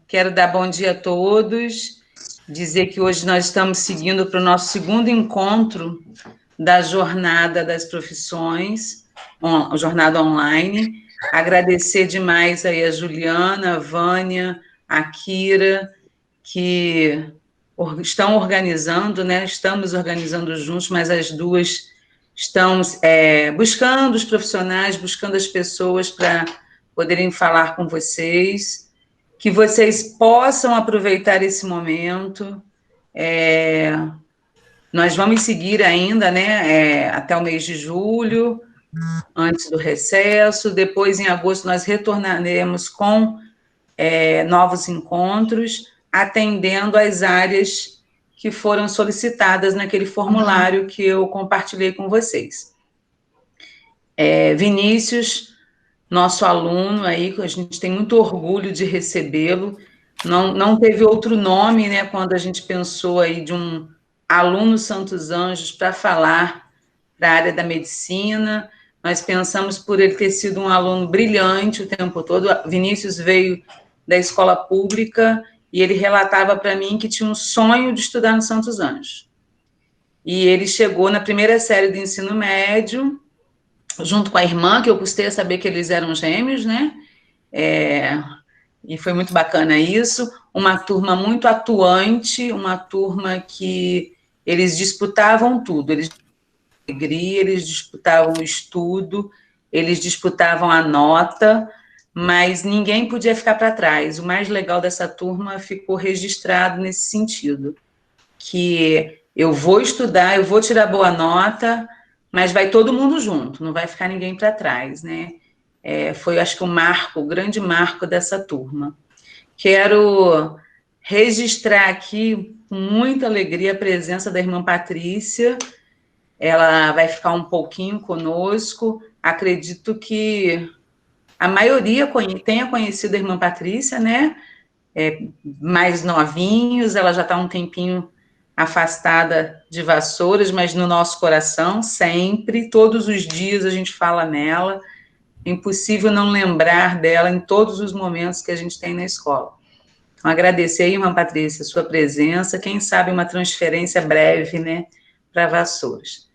Quero dar bom dia a todos, dizer que hoje nós estamos seguindo para o nosso segundo encontro da Jornada das Profissões, jornada online. Agradecer demais aí a Juliana, a Vânia, a Kira, que estão organizando, né? Estamos organizando juntos, mas as duas estão buscando os profissionais, buscando as pessoas para poderem falar com vocês, que vocês possam aproveitar esse momento. Nós vamos seguir ainda, né, até o mês de julho, antes do recesso. Depois, em agosto, nós retornaremos com novos encontros, atendendo às áreas que foram solicitadas naquele formulário que eu compartilhei com vocês. Vinícius, nosso aluno aí, a gente tem muito orgulho de recebê-lo. Não teve outro nome, né, quando a gente pensou aí de um aluno Santos Anjos para falar da área da medicina. Nós pensamos por ele ter sido um aluno brilhante o tempo todo. Vinícius veio da escola pública e ele relatava para mim que tinha um sonho de estudar no Santos Anjos. E ele chegou na primeira série do ensino médio, junto com a irmã, que eu custei a saber que eles eram gêmeos, né? E foi muito bacana isso. Uma turma muito atuante, uma turma que eles disputavam tudo. Eles disputavam o estudo, eles disputavam a nota, mas ninguém podia ficar para trás. O mais legal dessa turma ficou registrado nesse sentido, que eu vou estudar, eu vou tirar boa nota, mas vai todo mundo junto, não vai ficar ninguém para trás, né? Foi, acho que, o grande marco dessa turma. Quero registrar aqui, com muita alegria, a presença da irmã Patrícia. Ela vai ficar um pouquinho conosco. Acredito que a maioria tenha conhecido a irmã Patrícia, né? Mais novinhos, ela já está um tempinho afastada de Vassouras, mas no nosso coração, sempre, todos os dias a gente fala nela. É impossível não lembrar dela em todos os momentos que a gente tem na escola. Então, agradecer, irmã Patrícia, a sua presença, quem sabe uma transferência breve, né, para Vassouras.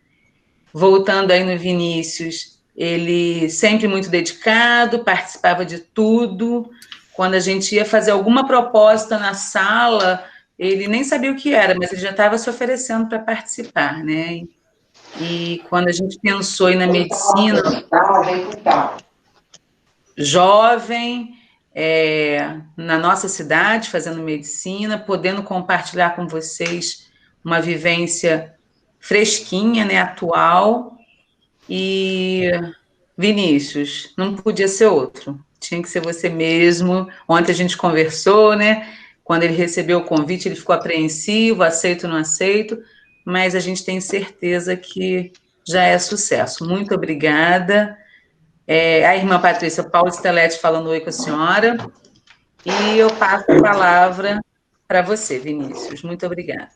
Voltando aí no Vinícius, ele sempre muito dedicado, participava de tudo. Quando a gente ia fazer alguma proposta na sala, ele nem sabia o que era, mas ele já estava se oferecendo para participar, né? E quando a gente pensou aí na medicina, jovem, na nossa cidade, fazendo medicina, podendo compartilhar com vocês uma vivência fresquinha, né, atual. E, Vinícius, não podia ser outro, tinha que ser você mesmo. Ontem a gente conversou, né? Quando ele recebeu o convite, ele ficou apreensivo, aceito ou não aceito, mas a gente tem certeza que já é sucesso. Muito obrigada. A irmã Patrícia, Paulo Stelletti falando oi com a senhora, e eu passo a palavra para você, Vinícius. Muito obrigada.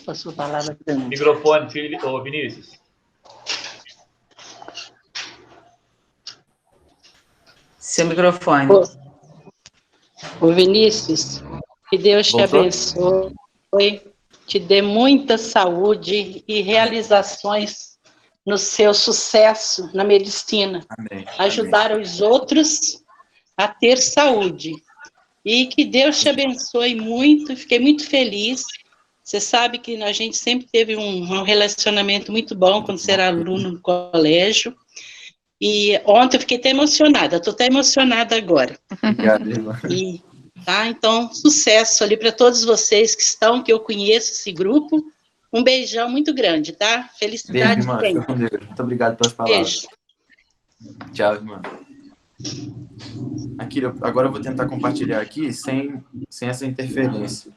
Passou a palavra para mim. Microfone, filho, Vinícius. Seu microfone. Ô Vinícius, que Deus te abençoe, te dê muita saúde e realizações no seu sucesso na medicina. Amém. Ajudar os outros a ter saúde. E que Deus te abençoe muito, fiquei muito feliz. Você sabe que a gente sempre teve um relacionamento muito bom quando você era aluno no colégio. E ontem eu fiquei até emocionada, estou até emocionada agora. Obrigado, irmã. Então, sucesso ali para todos vocês que eu conheço esse grupo. Um beijão muito grande, tá? Felicidade. Beijo, irmã. Fica com Deus. Muito obrigado pelas palavras. Beijo. Tchau, irmã. Aqui, agora eu vou tentar compartilhar aqui sem essa interferência.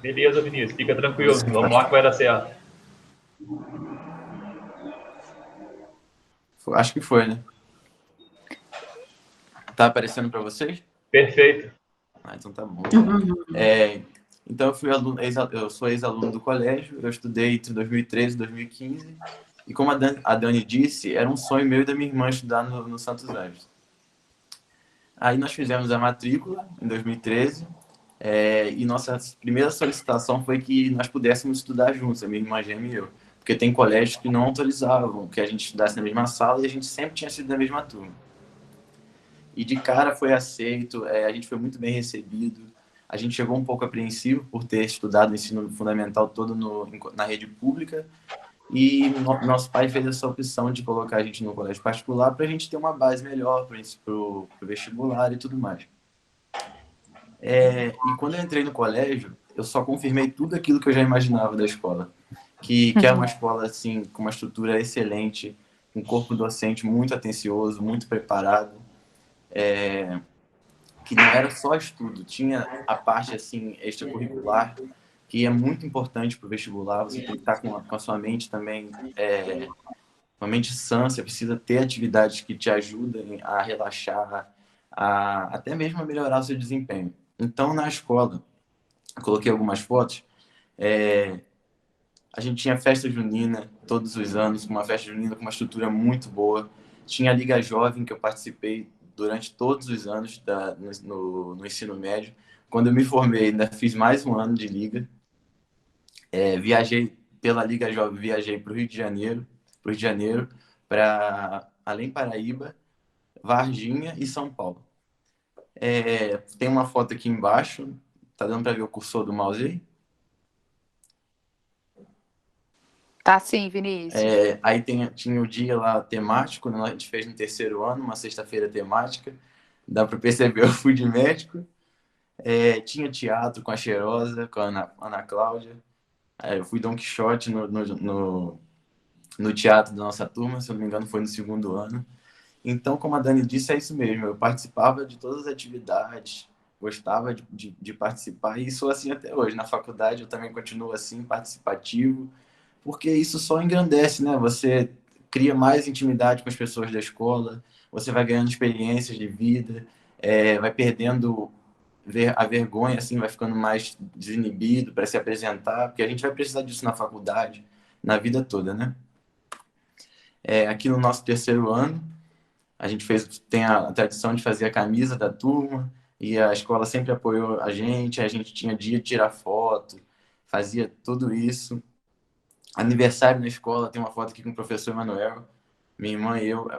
Beleza, Vinícius, fica tranquilo. Vamos lá que vai dar certo. Acho que foi, né? Tá aparecendo para vocês? Perfeito. Então tá bom. Então eu sou ex-aluno do colégio, eu estudei entre 2013 e 2015 E como a Dani disse, era um sonho meu e da minha irmã estudar no Santos Anjos. Aí nós fizemos a matrícula em 2013, e nossa primeira solicitação foi que nós pudéssemos estudar juntos, a minha irmã gêmea e eu. Porque tem colégios que não autorizavam que a gente estudasse na mesma sala e a gente sempre tinha sido da mesma turma. E de cara foi aceito, a gente foi muito bem recebido. A gente chegou um pouco apreensivo por ter estudado o ensino fundamental todo na rede pública, e nosso pai fez essa opção de colocar a gente no colégio particular para a gente ter uma base melhor para o vestibular e tudo mais. E quando eu entrei no colégio, eu só confirmei tudo aquilo que eu já imaginava da escola. Que é uma escola assim, com uma estrutura excelente, um corpo docente muito atencioso, muito preparado, que não era só estudo, tinha a parte assim, extracurricular, que é muito importante para o vestibular. Você tem que estar com a sua mente também, uma mente sã. Você precisa ter atividades que te ajudem a relaxar, até mesmo a melhorar o seu desempenho. Então, na escola, eu coloquei algumas fotos, a gente tinha festa junina todos os anos, uma festa junina com uma estrutura muito boa. Tinha a Liga Jovem, que eu participei durante todos os anos no ensino médio. Quando eu me formei, ainda fiz mais um ano de Liga. Viajei pela Liga Jovem, viajei para o Rio de Janeiro, para Além Paraíba, Varginha e São Paulo. Tem uma foto aqui embaixo, tá dando para ver o cursor do mouse aí? Tá sim, Vinícius. Aí tinha o dia lá temático, né? A gente fez no terceiro ano, uma sexta-feira temática. Dá para perceber, eu fui de médico. Tinha teatro com a Cheirosa, com a Ana Cláudia. Eu fui Don Quixote no teatro da nossa turma, se eu não me engano foi no segundo ano. Então, como a Dani disse, é isso mesmo. Eu participava de todas as atividades, gostava de participar, e sou assim até hoje. Na faculdade eu também continuo assim, participativo, porque isso só engrandece, né? Você cria mais intimidade com as pessoas da escola, você vai ganhando experiências de vida, vai perdendo a vergonha, assim, vai ficando mais desinibido para se apresentar, porque a gente vai precisar disso na faculdade, na vida toda, né? Aqui no nosso terceiro ano, a gente tem a tradição de fazer a camisa da turma, e a escola sempre apoiou a gente tinha dia de tirar foto, fazia tudo isso. Aniversário na escola, tem uma foto aqui com o professor Emanuel, minha irmã e eu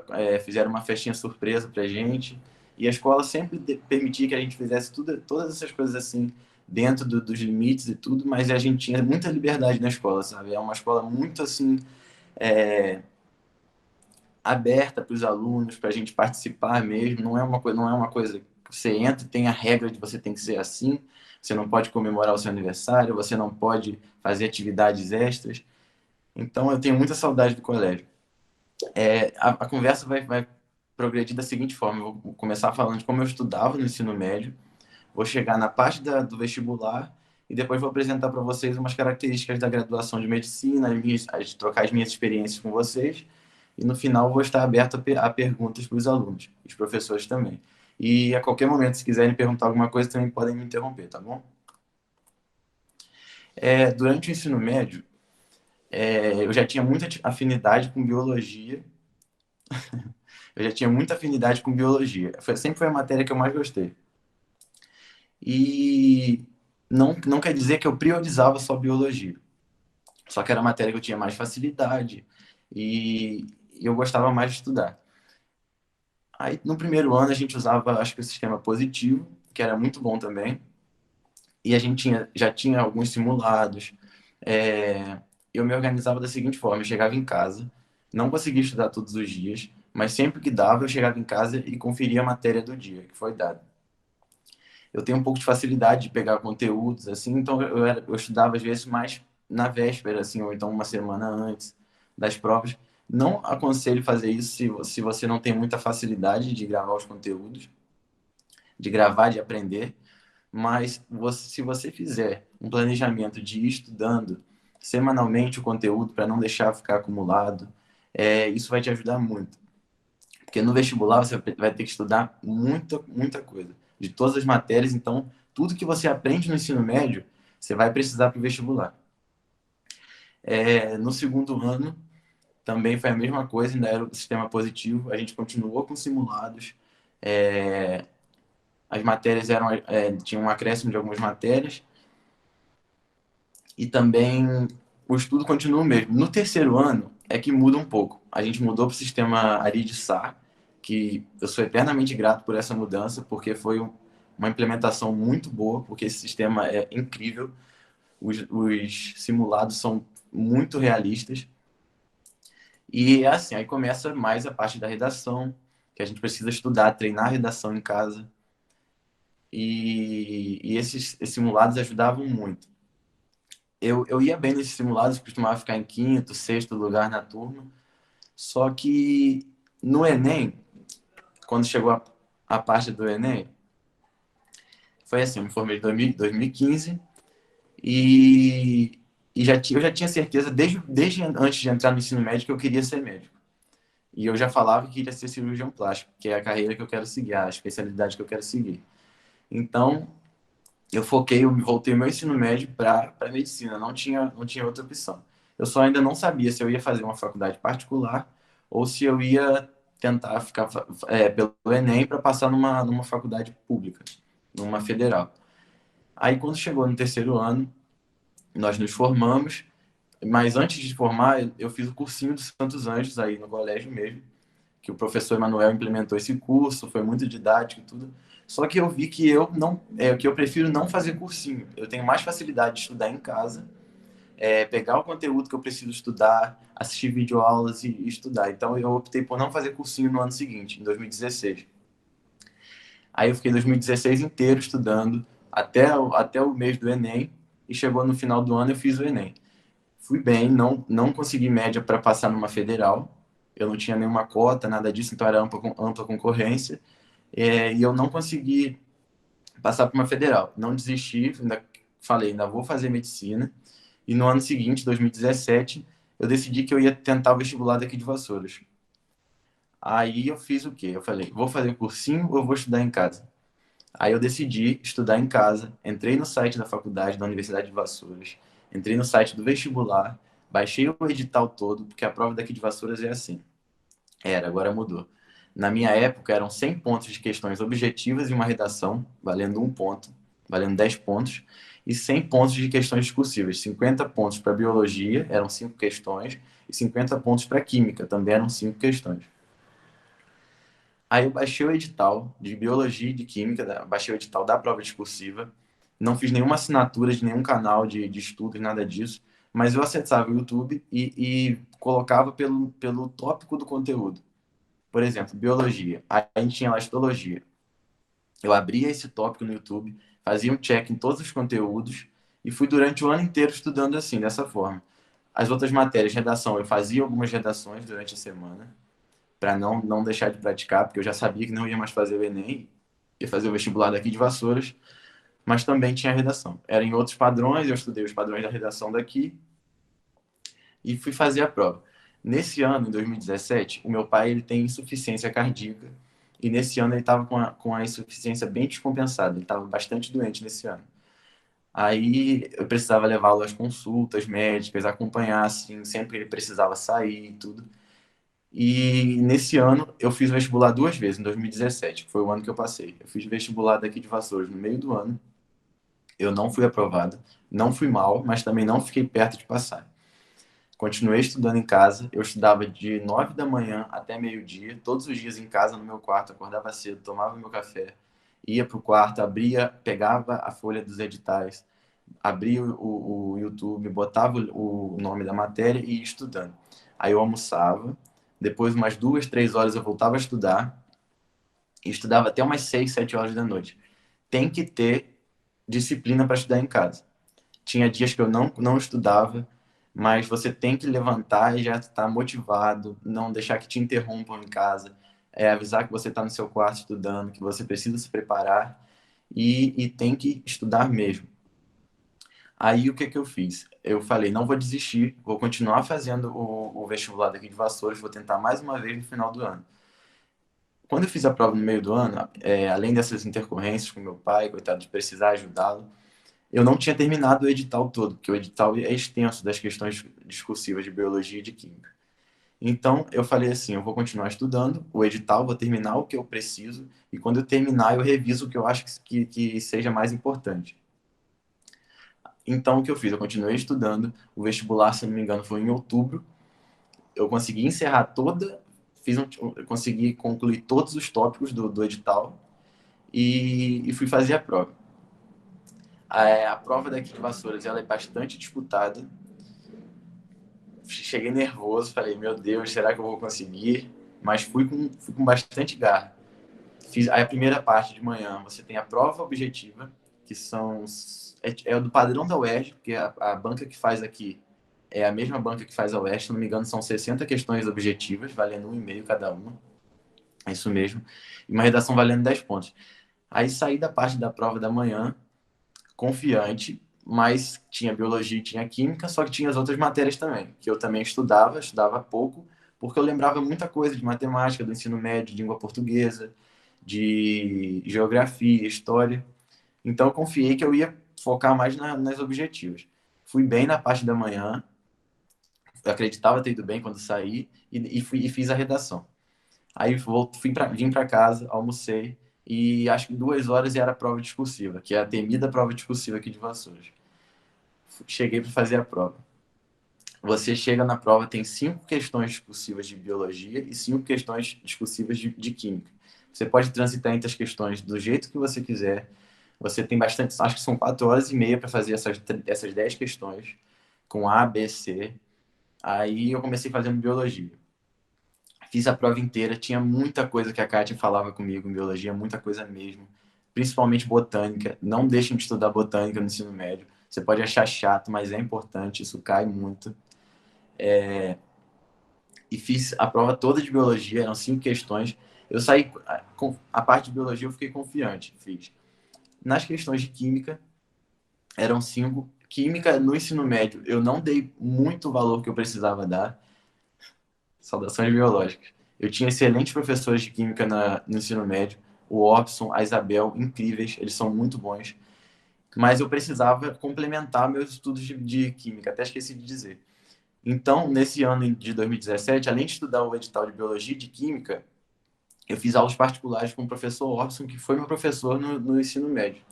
fizeram uma festinha surpresa pra gente, e a escola sempre permitia que a gente fizesse todas essas coisas assim, dentro dos limites e tudo, mas a gente tinha muita liberdade na escola, sabe? É uma escola muito assim, aberta para os alunos, para a gente participar mesmo. Não é uma coisa que você entra e tem a regra de você tem que ser assim, você não pode comemorar o seu aniversário, você não pode fazer atividades extras. Então, eu tenho muita saudade do colégio. A conversa vai progredir da seguinte forma: eu vou começar falando de como eu estudava no ensino médio, vou chegar na parte do vestibular, e depois vou apresentar para vocês umas características da graduação de medicina, trocar as minhas experiências com vocês, e no final vou estar aberto a perguntas para os alunos, os professores também. E a qualquer momento, se quiserem perguntar alguma coisa, também podem me interromper, tá bom? Durante o ensino médio, eu já tinha muita afinidade com biologia. Eu já tinha muita afinidade com biologia. Sempre foi a matéria que eu mais gostei. E não quer dizer que eu priorizava só biologia. Só que era a matéria que eu tinha mais facilidade e eu gostava mais de estudar. Aí, no primeiro ano, a gente usava, acho que o sistema positivo, que era muito bom também. E a gente já tinha alguns simulados. Eu me organizava da seguinte forma: eu chegava em casa, não conseguia estudar todos os dias, mas sempre que dava, eu chegava em casa e conferia a matéria do dia que foi dada. Eu tenho um pouco de facilidade de pegar conteúdos, assim, então eu estudava às vezes mais na véspera, assim, ou então uma semana antes das provas. Não aconselho fazer isso se você não tem muita facilidade de gravar os conteúdos, de gravar, de aprender, mas se você fizer um planejamento de ir estudando semanalmente o conteúdo para não deixar ficar acumulado, isso vai te ajudar muito. Porque no vestibular você vai ter que estudar muita, muita coisa, de todas as matérias. Então, tudo que você aprende no ensino médio, você vai precisar para o vestibular. No segundo ano, também foi a mesma coisa, ainda era o sistema positivo, a gente continuou com simulados, as matérias tinham um acréscimo de algumas matérias, e também o estudo continua o mesmo. No terceiro ano é que muda um pouco. A gente mudou para o sistema Arid-SAR, que eu sou eternamente grato por essa mudança, porque foi uma implementação muito boa, porque esse sistema é incrível, os simulados são muito realistas. E assim, aí começa mais a parte da redação, que a gente precisa estudar, treinar a redação em casa. E esses simulados ajudavam muito. Eu ia bem nesses simulados, costumava ficar em quinto, sexto lugar na turma. Só que no Enem, quando chegou a parte do Enem, foi assim, eu me formei em 2015 e eu já tinha certeza, desde antes de entrar no ensino médio, que eu queria ser médico. E eu já falava que queria ser cirurgião plástico, que é a carreira que eu quero seguir, a especialidade que eu quero seguir. Então, eu voltei o meu ensino médio para medicina, não tinha outra opção. Eu só ainda não sabia se eu ia fazer uma faculdade particular ou se eu ia tentar ficar pelo Enem para passar numa faculdade pública, numa federal. Aí, quando chegou no terceiro ano, nós nos formamos, mas antes de formar, eu fiz o cursinho dos Santos Anjos aí no colégio mesmo, que o professor Emanuel implementou esse curso, foi muito didático e tudo. Só que eu vi que que eu prefiro não fazer cursinho. Eu tenho mais facilidade de estudar em casa, pegar o conteúdo que eu preciso estudar, assistir videoaulas e estudar. Então eu optei por não fazer cursinho no ano seguinte, em 2016. Aí eu fiquei 2016 inteiro estudando, até o mês do Enem, e chegou no final do ano eu fiz o Enem. Fui bem, não consegui média para passar numa federal, eu não tinha nenhuma cota, nada disso, então era ampla concorrência, e eu não consegui passar para uma federal. Não desisti, ainda vou fazer medicina, e no ano seguinte, 2017, eu decidi que eu ia tentar o vestibular daqui de Vassouras. Aí eu fiz o quê? Eu falei, vou fazer cursinho ou vou estudar em casa? Aí eu decidi estudar em casa, entrei no site da faculdade, da Universidade de Vassouras, entrei no site do vestibular, baixei o edital todo, porque a prova daqui de Vassouras é assim. Agora mudou. Na minha época eram 100 pontos de questões objetivas e uma redação, valendo 1 ponto, valendo 10 pontos, e 100 pontos de questões discursivas, 50 pontos para biologia, eram 5 questões, e 50 pontos para química, também eram 5 questões. Aí eu baixei o edital de biologia e de química, baixei o edital da prova discursiva, não fiz nenhuma assinatura de nenhum canal de estudos, nada disso, mas eu acessava o YouTube e colocava pelo tópico do conteúdo. Por exemplo, biologia. Aí a gente tinha lá histologia. Eu abria esse tópico no YouTube, fazia um check em todos os conteúdos e fui durante o ano inteiro estudando assim, dessa forma. As outras matérias, redação, eu fazia algumas redações durante a semana, para não deixar de praticar, porque eu já sabia que não ia mais fazer o Enem, ia fazer o vestibular daqui de Vassouras, mas também tinha redação. Era em outros padrões, eu estudei os padrões da redação daqui e fui fazer a prova. Nesse ano, em 2017, o meu pai ele tem insuficiência cardíaca e nesse ano ele estava com a insuficiência bem descompensada, ele estava bastante doente nesse ano. Aí eu precisava levá-lo às consultas médicas, acompanhar, assim, sempre ele precisava sair e tudo. E nesse ano eu fiz vestibular 2 vezes, em 2017, que foi o ano que eu passei. Eu fiz vestibular daqui de Vassouras no meio do ano. Eu não fui aprovado, não fui mal, mas também não fiquei perto de passar. Continuei estudando em casa, eu estudava de 9 da manhã até meio-dia, todos os dias em casa, no meu quarto, acordava cedo, tomava meu café, ia para o quarto, pegava a folha dos editais, abria o YouTube, botava o nome da matéria e ia estudando. Aí eu almoçava, depois umas 2, 3 horas eu voltava a estudar, e estudava até umas 6, 7 horas da noite. Tem que ter disciplina para estudar em casa. Tinha dias que eu não estudava, mas você tem que levantar e já estar motivado, não deixar que te interrompam em casa, avisar que você está no seu quarto estudando, que você precisa se preparar e tem que estudar mesmo. Aí o que eu fiz? Eu falei, não vou desistir, vou continuar fazendo o vestibular daqui de Vassouras, vou tentar mais uma vez no final do ano. Quando eu fiz a prova no meio do ano, além dessas intercorrências com meu pai, coitado de precisar ajudá-lo, eu não tinha terminado o edital todo, porque o edital é extenso das questões discursivas de biologia e de química. Então, eu falei assim, eu vou continuar estudando o edital, vou terminar o que eu preciso, e quando eu terminar, eu reviso o que eu acho que seja mais importante. Então, o que eu fiz? Eu continuei estudando, o vestibular, se não me engano, foi em outubro, eu consegui encerrar eu consegui concluir todos os tópicos do edital, e fui fazer a prova. A prova daqui de Vassouras, ela é bastante disputada. Cheguei nervoso, falei, meu Deus, será que eu vou conseguir? Mas fui com bastante garra. Fiz aí a primeira parte de manhã, você tem a prova objetiva, que é do padrão da UERJ, porque a banca que faz aqui é a mesma banca que faz a UERJ, se não me engano, são 60 questões objetivas, valendo 1,5 cada uma. É isso mesmo. E uma redação valendo 10 pontos. Aí saí da parte da prova da manhã, confiante, mas tinha biologia e tinha química, só que tinha as outras matérias também, que eu também estudava pouco, porque eu lembrava muita coisa de matemática, do ensino médio, de língua portuguesa, de geografia, história. Então eu confiei que eu ia focar mais nas objetivas. Fui bem na parte da manhã, eu acreditava ter ido bem quando saí, e fiz a redação. Aí vim para casa, almocei, e acho que 2 horas era a prova discursiva, que é a temida prova discursiva aqui de Vassouras. Cheguei para fazer a prova. Você chega na prova, tem 5 questões discursivas de biologia e 5 questões discursivas de química. Você pode transitar entre as questões do jeito que você quiser. Você tem bastante, acho que são 4 horas e meia para fazer essas 10 questões, com A, B, C. Aí eu comecei fazendo biologia. Fiz a prova inteira, tinha muita coisa que a Kátia falava comigo em biologia, muita coisa mesmo. Principalmente botânica. Não deixem de estudar botânica no ensino médio. Você pode achar chato, mas é importante, isso cai muito. E fiz a prova toda de biologia, eram 5 questões. Eu saí com a parte de biologia, eu fiquei confiante, fiz. Nas questões de química, eram 5. Química no ensino médio, eu não dei muito valor que eu precisava dar. Saudações biológicas. Eu tinha excelentes professores de química no ensino médio. O Opson, a Isabel, incríveis, eles são muito bons. Mas eu precisava complementar meus estudos de química, até esqueci de dizer. Então, nesse ano de 2017, além de estudar o edital de biologia e de química, eu fiz aulas particulares com o professor Orson, que foi meu professor no ensino médio.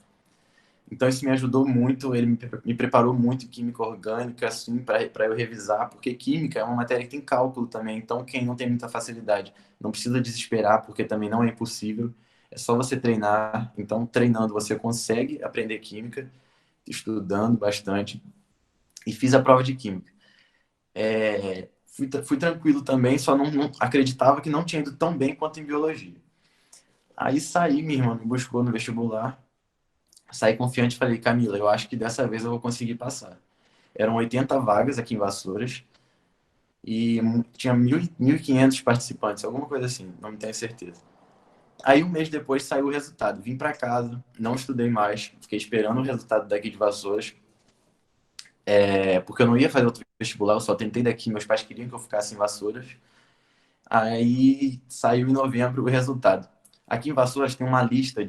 Então, isso me ajudou muito, ele me preparou muito em química orgânica, assim, para eu revisar, porque química é uma matéria que tem cálculo também, então quem não tem muita facilidade não precisa desesperar, porque também não é impossível, é só você treinar. Então, treinando, você consegue aprender química, estudando bastante, e fiz a prova de química. Fui tranquilo também, só não acreditava que não tinha ido tão bem quanto em biologia. Aí saí, minha irmã me buscou no vestibular, saí confiante e falei, Camila, eu acho que dessa vez eu vou conseguir passar. Eram 80 vagas aqui em Vassouras e tinha 1.500 participantes, alguma coisa assim, não tenho certeza. Aí um mês depois saiu o resultado, vim para casa, não estudei mais, fiquei esperando o resultado daqui de Vassouras, porque eu não ia fazer outro vestibular, eu só tentei daqui, meus pais queriam que eu ficasse em Vassouras. Aí saiu em novembro o resultado. Aqui em Vassouras tem uma lista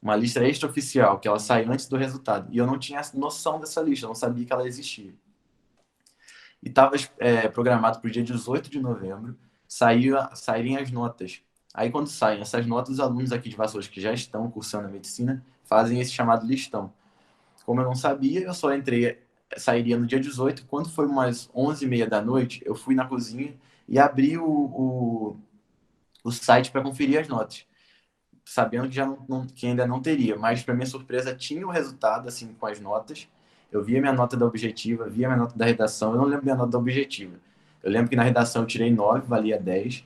uma lista extraoficial, que ela sai antes do resultado. E eu não tinha noção dessa lista, eu não sabia que ela existia. E estava programado para o dia 18 de novembro saírem as notas. Aí quando saem essas notas, os alunos aqui de Vassouras que já estão cursando a medicina fazem esse chamado listão. Como eu não sabia, eu só sairia no dia 18. Quando foi umas 11h30 da noite, eu fui na cozinha e abri o site para conferir as notas, sabendo que ainda não teria, mas para minha surpresa tinha o resultado assim com as notas. Eu via minha nota da objetiva, via minha nota da redação. Eu não lembro minha nota da objetiva. Eu lembro que na redação eu tirei 9, valia 10.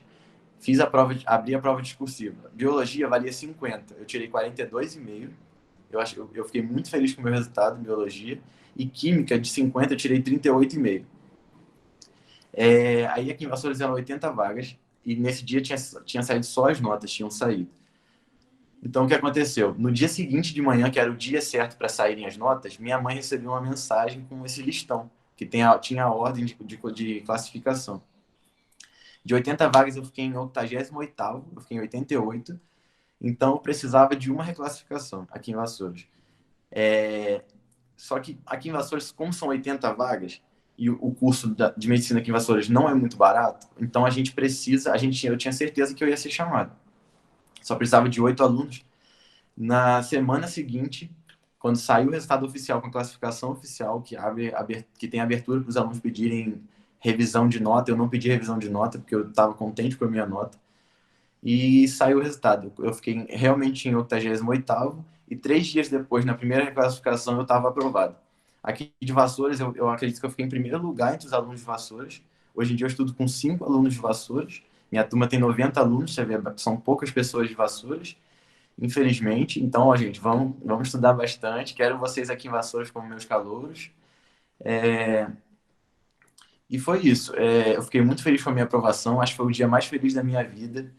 Fiz a prova, abri a prova discursiva. Biologia valia 50, eu tirei 42,5. Eu fiquei muito feliz com o meu resultado em biologia. E química, de 50, eu tirei 38,5. Aí aqui em Vassouras eram 80 vagas. E nesse dia tinha saído só as notas, tinham saído. Então, o que aconteceu? No dia seguinte de manhã, que era o dia certo para saírem as notas, minha mãe recebeu uma mensagem com esse listão, que tinha a ordem de classificação. De 80 vagas, eu fiquei em 88º, eu fiquei em 88. Então, eu precisava de uma reclassificação aqui em Vassouras. Só que aqui em Vassouras, como são 80 vagas, e o curso de medicina aqui em Vassouras não é muito barato, então eu tinha certeza que eu ia ser chamado. Só precisava de 8 alunos. Na semana seguinte, quando saiu o resultado oficial, com a classificação oficial, que tem abertura para os alunos pedirem revisão de nota, eu não pedi revisão de nota, porque eu estava contente com a minha nota, e saiu o resultado. Eu fiquei realmente em 88º, e 3 dias depois, na primeira classificação, eu estava aprovado. Aqui de Vassouras, eu acredito que eu fiquei em primeiro lugar entre os alunos de Vassouras. Hoje em dia eu estudo com 5 alunos de Vassouras. Minha turma tem 90 alunos, você vê, são poucas pessoas de Vassouras, infelizmente. Então, ó, gente, vamos estudar bastante. Quero vocês aqui em Vassouras como meus calouros. E foi isso. Eu fiquei muito feliz com a minha aprovação. Acho que foi o dia mais feliz da minha vida.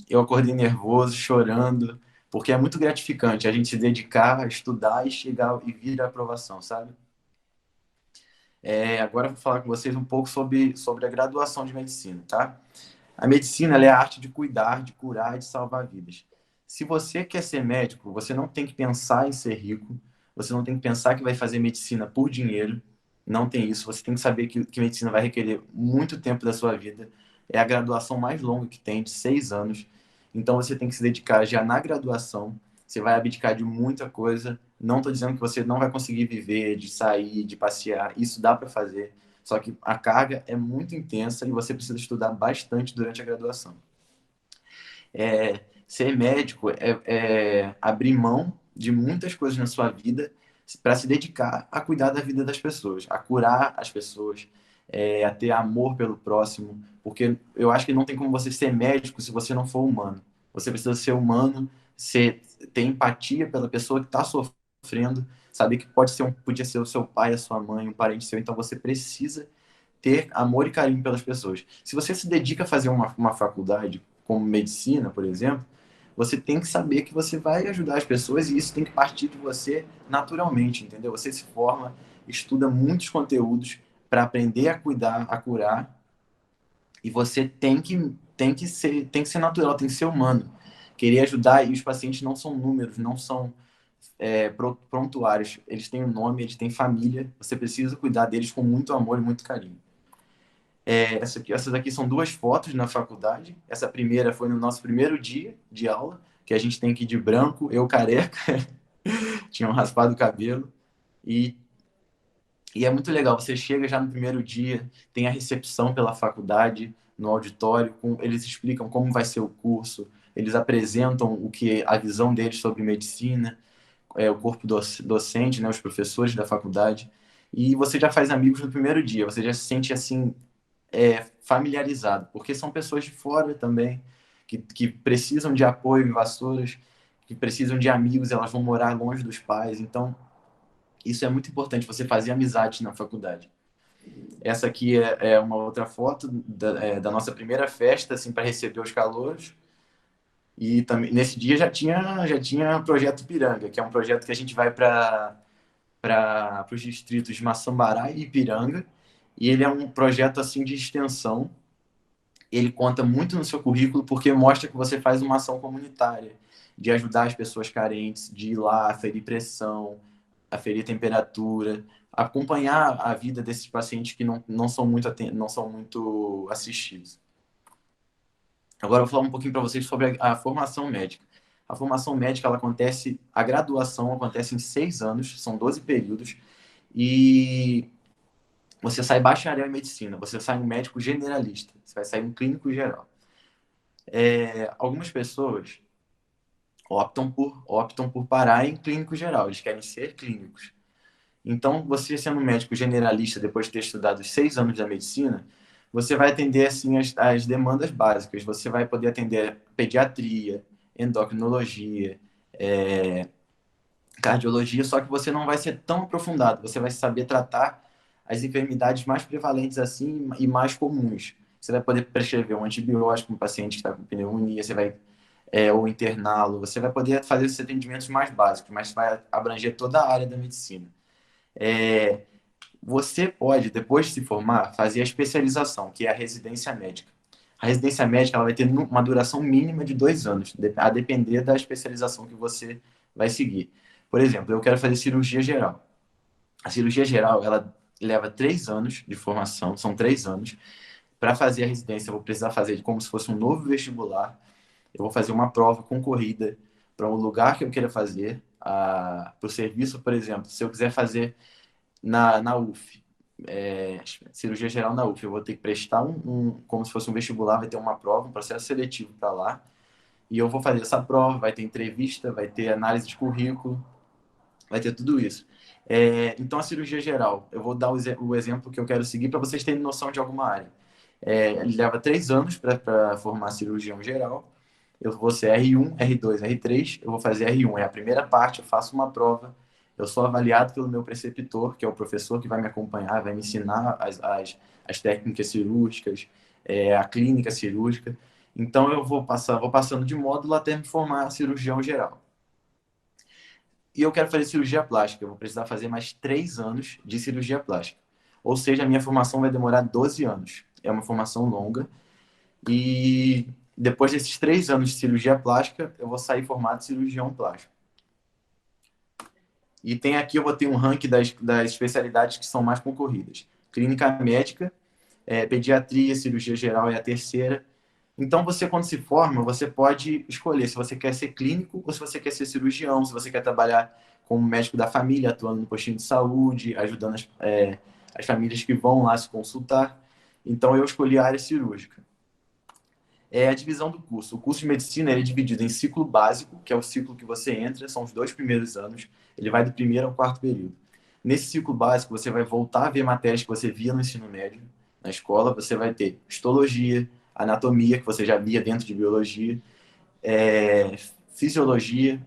Eu acordei nervoso, chorando, porque é muito gratificante a gente se dedicar a estudar e chegar e vir a aprovação, sabe? Agora eu vou falar com vocês um pouco sobre a graduação de medicina, tá? A medicina, ela é a arte de cuidar, de curar e de salvar vidas. Se você quer ser médico, você não tem que pensar em ser rico, você não tem que pensar que vai fazer medicina por dinheiro, não tem isso. Você tem que saber que medicina vai requerer muito tempo da sua vida. É a graduação mais longa que tem, de 6 anos. Então você tem que se dedicar já na graduação. Você vai abdicar de muita coisa. Não estou dizendo que você não vai conseguir viver, de sair, de passear. Isso dá para fazer. Só que a carga é muito intensa e você precisa estudar bastante durante a graduação. Ser médico é abrir mão de muitas coisas na sua vida para se dedicar a cuidar da vida das pessoas, a curar as pessoas, a ter amor pelo próximo, porque eu acho que não tem como você ser médico se você não for humano. Você precisa ser humano, ter empatia pela pessoa que está sofrendo, saber que podia ser o seu pai, a sua mãe, um parente seu, então você precisa ter amor e carinho pelas pessoas. Se você se dedica a fazer uma faculdade, como medicina, por exemplo, você tem que saber que você vai ajudar as pessoas e isso tem que partir de você naturalmente, entendeu? Você se forma, estuda muitos conteúdos para aprender a cuidar, a curar, e você tem que ser natural, tem que ser humano. Querer ajudar, e os pacientes não são números, não são prontuários, eles têm um nome, eles têm família, você precisa cuidar deles com muito amor e muito carinho. Essas aqui são 2 fotos na faculdade. Essa primeira foi no nosso primeiro dia de aula, que a gente tem que ir de branco, eu careca, tinham raspado o cabelo. E é muito legal, você chega já no primeiro dia, tem a recepção pela faculdade, no auditório, eles explicam como vai ser o curso, eles apresentam a visão deles sobre medicina, o corpo docente, né, os professores da faculdade, e você já faz amigos no primeiro dia, você já se sente assim, familiarizado, porque são pessoas de fora também, que precisam de apoio em Vassouras, que precisam de amigos, elas vão morar longe dos pais, então isso é muito importante, você fazer amizade na faculdade. Essa aqui é uma outra foto da nossa primeira festa, assim, para receber os calouros. E também, nesse dia já tinha Projeto Ipiranga, que é um projeto que a gente vai para os distritos de Maçambará e Ipiranga. E ele é um projeto assim de extensão. Ele conta muito no seu currículo porque mostra que você faz uma ação comunitária, de ajudar as pessoas carentes, de ir lá, aferir pressão, aferir temperatura, acompanhar a vida desses pacientes que não são muito assistidos. Agora eu vou falar um pouquinho para vocês sobre a formação médica. A formação médica, a graduação acontece em 6 anos, são 12 períodos, e você sai bacharel em medicina, você sai um médico generalista, você vai sair um clínico geral. Algumas pessoas optam por parar em clínico geral, eles querem ser clínicos. Então, você sendo um médico generalista, depois de ter estudado os 6 anos da medicina, você vai atender assim as demandas básicas. Você vai poder atender pediatria, endocrinologia, cardiologia, só que você não vai ser tão aprofundado. Você vai saber tratar as enfermidades mais prevalentes assim e mais comuns. Você vai poder prescrever um antibiótico para um paciente que está com pneumonia, você vai ou interná-lo. Você vai poder fazer esses atendimentos mais básicos, mas vai abranger toda a área da medicina. Você pode, depois de se formar, fazer a especialização, que é a residência médica. A residência médica ela vai ter uma duração mínima de 2 anos, a depender da especialização que você vai seguir. Por exemplo, eu quero fazer cirurgia geral. A cirurgia geral, ela leva 3 anos de formação, são 3 anos. Para fazer a residência, eu vou precisar fazer como se fosse um novo vestibular. Eu vou fazer uma prova concorrida para um lugar que eu queira fazer, para o serviço, por exemplo. Se eu quiser fazer na UF, cirurgia geral na UF, eu vou ter que prestar como se fosse um vestibular, vai ter uma prova, um processo seletivo para lá. E eu vou fazer essa prova, vai ter entrevista, vai ter análise de currículo, vai ter tudo isso. Então, a cirurgia geral, eu vou dar o exemplo que eu quero seguir para vocês terem noção de alguma área. Ele leva 3 anos para formar cirurgião geral. Eu vou ser R1, R2, R3. Eu vou fazer R1, é a primeira parte, eu faço uma prova. Eu sou avaliado pelo meu preceptor, que é o professor que vai me acompanhar, vai me ensinar as técnicas cirúrgicas, a clínica cirúrgica. Então, eu vou passando de módulo até me formar cirurgião geral. E eu quero fazer cirurgia plástica. Eu vou precisar fazer mais 3 anos de cirurgia plástica. Ou seja, a minha formação vai demorar 12 anos. É uma formação longa. E depois desses 3 anos de cirurgia plástica, eu vou sair formado cirurgião plástico. E aqui eu vou ter um ranking das especialidades que são mais concorridas. Clínica médica, pediatria, cirurgia geral é a terceira. Então, quando se forma, você pode escolher se você quer ser clínico ou se você quer ser cirurgião, se você quer trabalhar como médico da família, atuando no postinho de saúde, ajudando as famílias que vão lá se consultar. Então, eu escolhi a área cirúrgica. A divisão do curso. O curso de medicina é dividido em ciclo básico, que é o ciclo que você entra, são os 2 primeiros anos, ele vai do 1º ao 4º período. Nesse ciclo básico, você vai voltar a ver matérias que você via no ensino médio, na escola, você vai ter histologia, anatomia, que você já via dentro de biologia, fisiologia,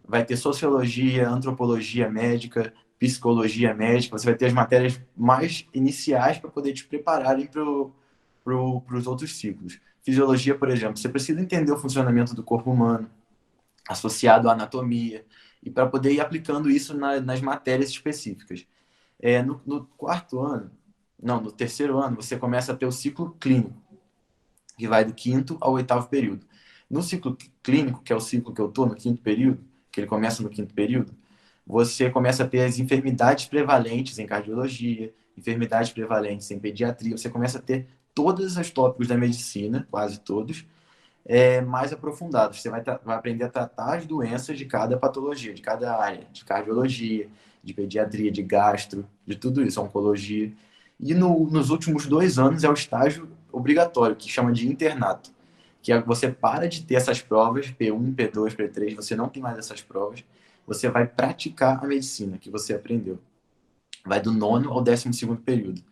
vai ter sociologia, antropologia médica, psicologia médica, você vai ter as matérias mais iniciais para poder te prepararem para os outros ciclos. Fisiologia, por exemplo, você precisa entender o funcionamento do corpo humano, associado à anatomia, e para poder ir aplicando isso nas matérias específicas. No 4º ano, não, no 3º ano, você começa a ter o ciclo clínico, que vai do 5º ao 8º período. No ciclo clínico, que é o ciclo que eu estou, no 5º período, que ele começa no 5º período, você começa a ter as enfermidades prevalentes em cardiologia, enfermidades prevalentes em pediatria, você começa a ter todos os tópicos da medicina, quase todos, mais aprofundados. Você vai aprender a tratar as doenças de cada patologia, de cada área, de cardiologia, de pediatria, de gastro, de tudo isso, oncologia. E nos últimos 2 anos é o estágio obrigatório, que chama de internato, que você para de ter essas provas, P1, P2, P3, você não tem mais essas provas, você vai praticar a medicina que você aprendeu. Vai do 9º ao 12º período.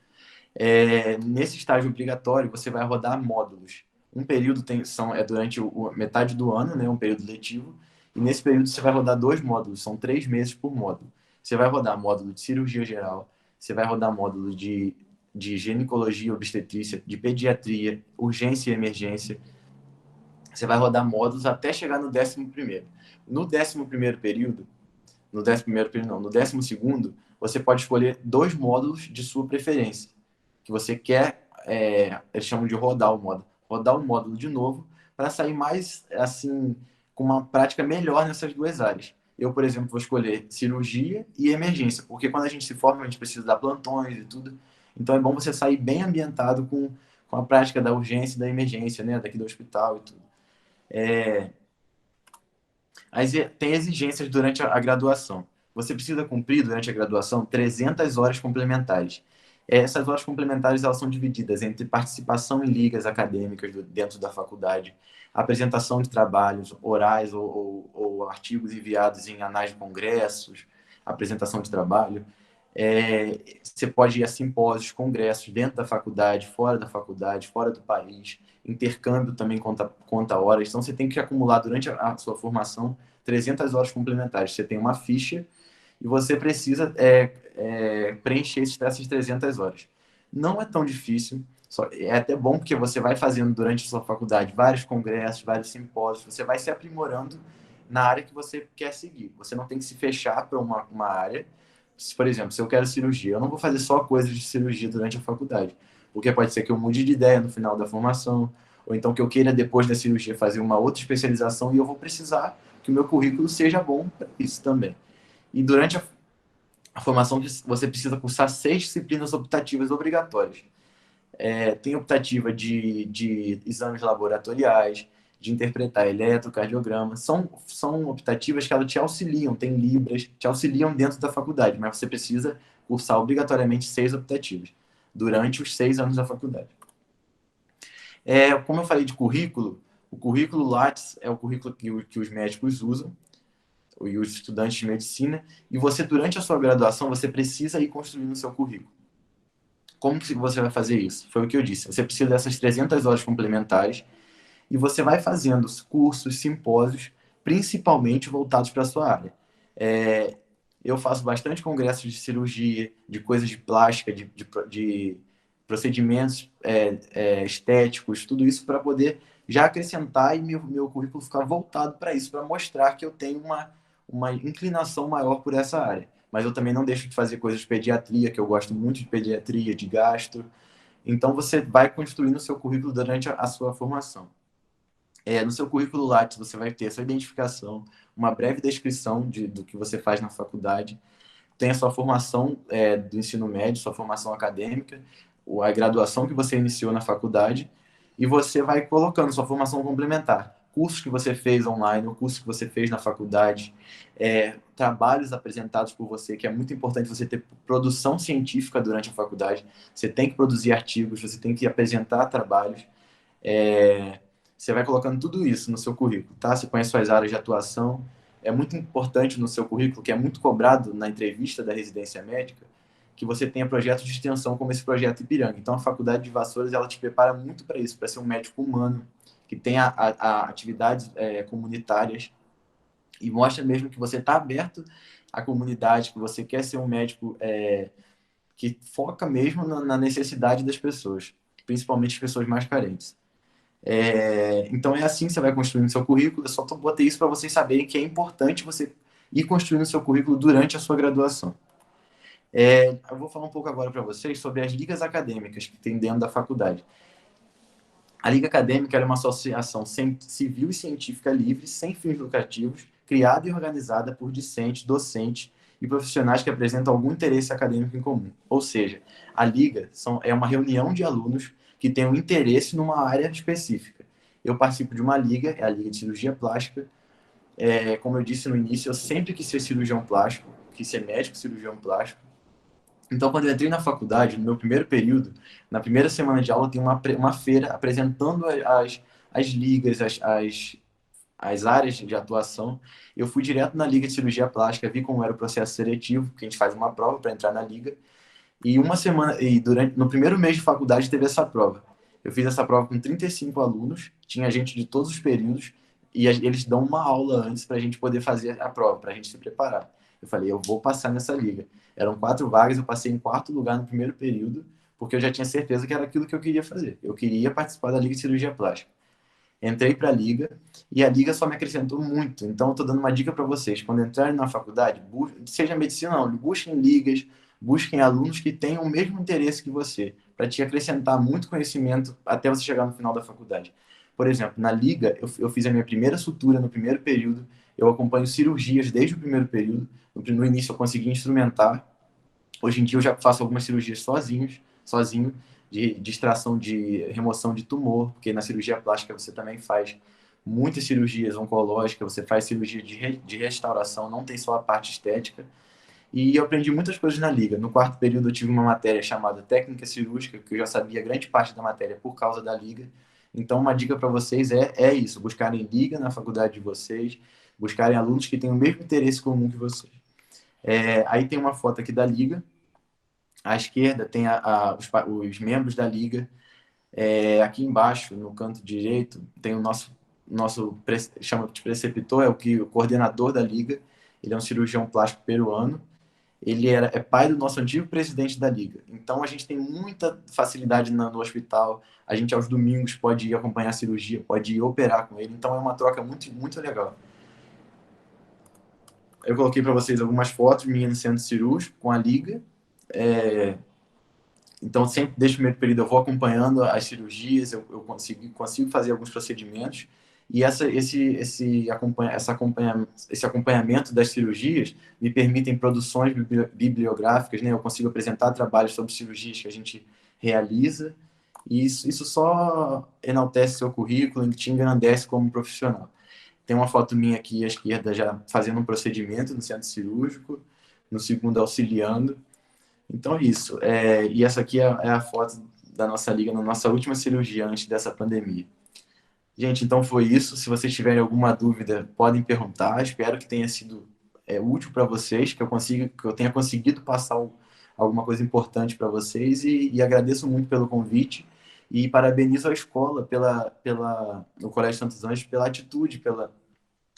Nesse estágio obrigatório, você vai rodar módulos. Um período durante metade do ano, né, um período letivo, e nesse período você vai rodar 2 módulos, são 3 meses por módulo. Você vai rodar módulo de cirurgia geral, você vai rodar módulo de ginecologia, obstetrícia, de pediatria, urgência e emergência. Você vai rodar módulos até chegar no 11º. No 11º período, no 12º, você pode escolher 2 módulos de sua preferência, que você quer, eles chamam de rodar o módulo. Rodar o módulo de novo para sair mais, assim, com uma prática melhor nessas 2 áreas. Eu, por exemplo, vou escolher cirurgia e emergência, porque quando a gente se forma, a gente precisa dar plantões e tudo. Então, é bom você sair bem ambientado com a prática da urgência e da emergência, né? Daqui do hospital e tudo. Tem exigências durante a graduação. Você precisa cumprir, durante a graduação, 300 horas complementares. Essas horas complementares elas são divididas entre participação em ligas acadêmicas dentro da faculdade, apresentação de trabalhos orais ou artigos enviados em anais de congressos, apresentação de trabalho. Você pode ir a simpósios, congressos dentro da faculdade, fora do país. Intercâmbio também conta horas. Então, você tem que acumular durante a sua formação 300 horas complementares. Você tem uma ficha e você precisa preencher essas 300 horas. Não é tão difícil, é até bom porque você vai fazendo durante a sua faculdade vários congressos, vários simpósios, você vai se aprimorando na área que você quer seguir. Você não tem que se fechar para uma área. Por exemplo, se eu quero cirurgia, eu não vou fazer só coisas de cirurgia durante a faculdade, porque pode ser que eu mude de ideia no final da formação, ou então que eu queira, depois da cirurgia, fazer uma outra especialização e eu vou precisar que o meu currículo seja bom para isso também. E durante a formação que você precisa cursar 6 disciplinas optativas obrigatórias. Tem optativa de exames laboratoriais, de interpretar eletrocardiograma. São optativas que elas te auxiliam, tem libras, te auxiliam dentro da faculdade, mas você precisa cursar obrigatoriamente 6 optativas durante os 6 anos da faculdade. Como eu falei de currículo, o currículo Lattes é o currículo que os médicos usam, e os estudantes de medicina, e você, durante a sua graduação, você precisa ir construindo o seu currículo. Como que você vai fazer isso? Foi o que eu disse. Você precisa dessas 300 horas complementares e você vai fazendo cursos, simpósios, principalmente voltados para a sua área. Eu faço bastante congressos de cirurgia, de coisas de plástica, de procedimentos estéticos, tudo isso para poder já acrescentar e meu currículo ficar voltado para isso, para mostrar que eu tenho uma inclinação maior por essa área. Mas eu também não deixo de fazer coisas de pediatria, que eu gosto muito de pediatria, de gastro. Então, você vai construindo o seu currículo durante a sua formação. No seu currículo Lattes, você vai ter a sua identificação, uma breve descrição do que você faz na faculdade, tem a sua formação do ensino médio, sua formação acadêmica, a graduação que você iniciou na faculdade, e você vai colocando sua formação complementar. Cursos que você fez online, o curso que você fez na faculdade, trabalhos apresentados por você, que é muito importante você ter produção científica durante a faculdade. Você tem que produzir artigos, você tem que apresentar trabalhos. Você vai colocando tudo isso no seu currículo, tá? Você conhece suas áreas de atuação. É muito importante no seu currículo, que é muito cobrado na entrevista da residência médica, que você tenha projetos de extensão como esse projeto Ipiranga. Então, a Faculdade de Vassouras, ela te prepara muito para isso, para ser um médico humano, que tenha atividades comunitárias e mostra mesmo que você está aberto à comunidade, que você quer ser um médico que foca mesmo na necessidade das pessoas, principalmente as pessoas mais carentes. Então, é assim que você vai construindo seu currículo. Eu só botei isso para vocês saberem que é importante você ir construindo seu currículo durante a sua graduação. Eu vou falar um pouco agora para vocês sobre as ligas acadêmicas que tem dentro da faculdade. A Liga Acadêmica é uma associação civil e científica livre, sem fins lucrativos, criada e organizada por discentes, docentes e profissionais que apresentam algum interesse acadêmico em comum. Ou seja, a Liga é uma reunião de alunos que têm um interesse numa área específica. Eu participo de uma liga, é a Liga de Cirurgia Plástica. Como eu disse no início, eu sempre quis ser cirurgião plástico, quis ser médico cirurgião plástico. Então, quando eu entrei na faculdade, no meu primeiro período, na primeira semana de aula, tem uma feira apresentando as ligas, as áreas de atuação. Eu fui direto na Liga de Cirurgia Plástica, vi como era o processo seletivo, porque a gente faz uma prova para entrar na liga. E no primeiro mês de faculdade teve essa prova. Eu fiz essa prova com 35 alunos, tinha gente de todos os períodos, e eles dão uma aula antes para a gente poder fazer a prova, para a gente se preparar. Eu falei, eu vou passar nessa liga. Eram 4 vagas, eu passei em 4º lugar no primeiro período, porque eu já tinha certeza que era aquilo que eu queria fazer. Eu queria participar da Liga de Cirurgia Plástica. Entrei para a Liga, e a Liga só me acrescentou muito. Então, eu estou dando uma dica para vocês. Quando entrarem na faculdade, seja medicina ou não, busquem ligas, busquem alunos que tenham o mesmo interesse que você, para te acrescentar muito conhecimento até você chegar no final da faculdade. Por exemplo, na Liga, eu fiz a minha primeira sutura no primeiro período, eu acompanho cirurgias desde o primeiro período. No início eu consegui instrumentar. Hoje em dia eu já faço algumas cirurgias sozinho, de extração, de remoção de tumor, porque na cirurgia plástica você também faz muitas cirurgias oncológicas, você faz cirurgia de restauração, não tem só a parte estética. E eu aprendi muitas coisas na Liga. No 4º período eu tive uma matéria chamada Técnica Cirúrgica, que eu já sabia grande parte da matéria por causa da Liga. Então, uma dica para vocês é isso, buscarem Liga na faculdade de vocês, buscarem alunos que têm o mesmo interesse comum que vocês. Aí tem uma foto aqui da Liga. À esquerda tem os membros da Liga. Aqui embaixo, no canto direito, tem o nosso chama de preceptor, o coordenador da Liga. Ele é um cirurgião plástico peruano. Ele é pai do nosso antigo presidente da Liga. Então, a gente tem muita facilidade no hospital. A gente, aos domingos, pode ir acompanhar a cirurgia, pode ir operar com ele. Então, é uma troca muito, muito legal. Eu coloquei para vocês algumas fotos minhas no centro cirúrgico com a Liga. Então, sempre desde o primeiro período eu vou acompanhando as cirurgias, eu consigo fazer alguns procedimentos. E esse acompanhamento das cirurgias me permitem produções bibliográficas, né? Eu consigo apresentar trabalhos sobre cirurgias que a gente realiza, e isso só enaltece seu currículo e te engrandece como profissional. Tem uma foto minha aqui à esquerda já fazendo um procedimento no centro cirúrgico, no segundo auxiliando. Então é isso. E essa aqui é a foto da nossa liga na nossa última cirurgia antes dessa pandemia. Gente, então foi isso. Se vocês tiverem alguma dúvida, podem perguntar. Espero que tenha sido útil para vocês, que eu tenha conseguido passar alguma coisa importante para vocês e agradeço muito pelo convite e parabenizo a escola no Colégio Santos Anjos pela atitude,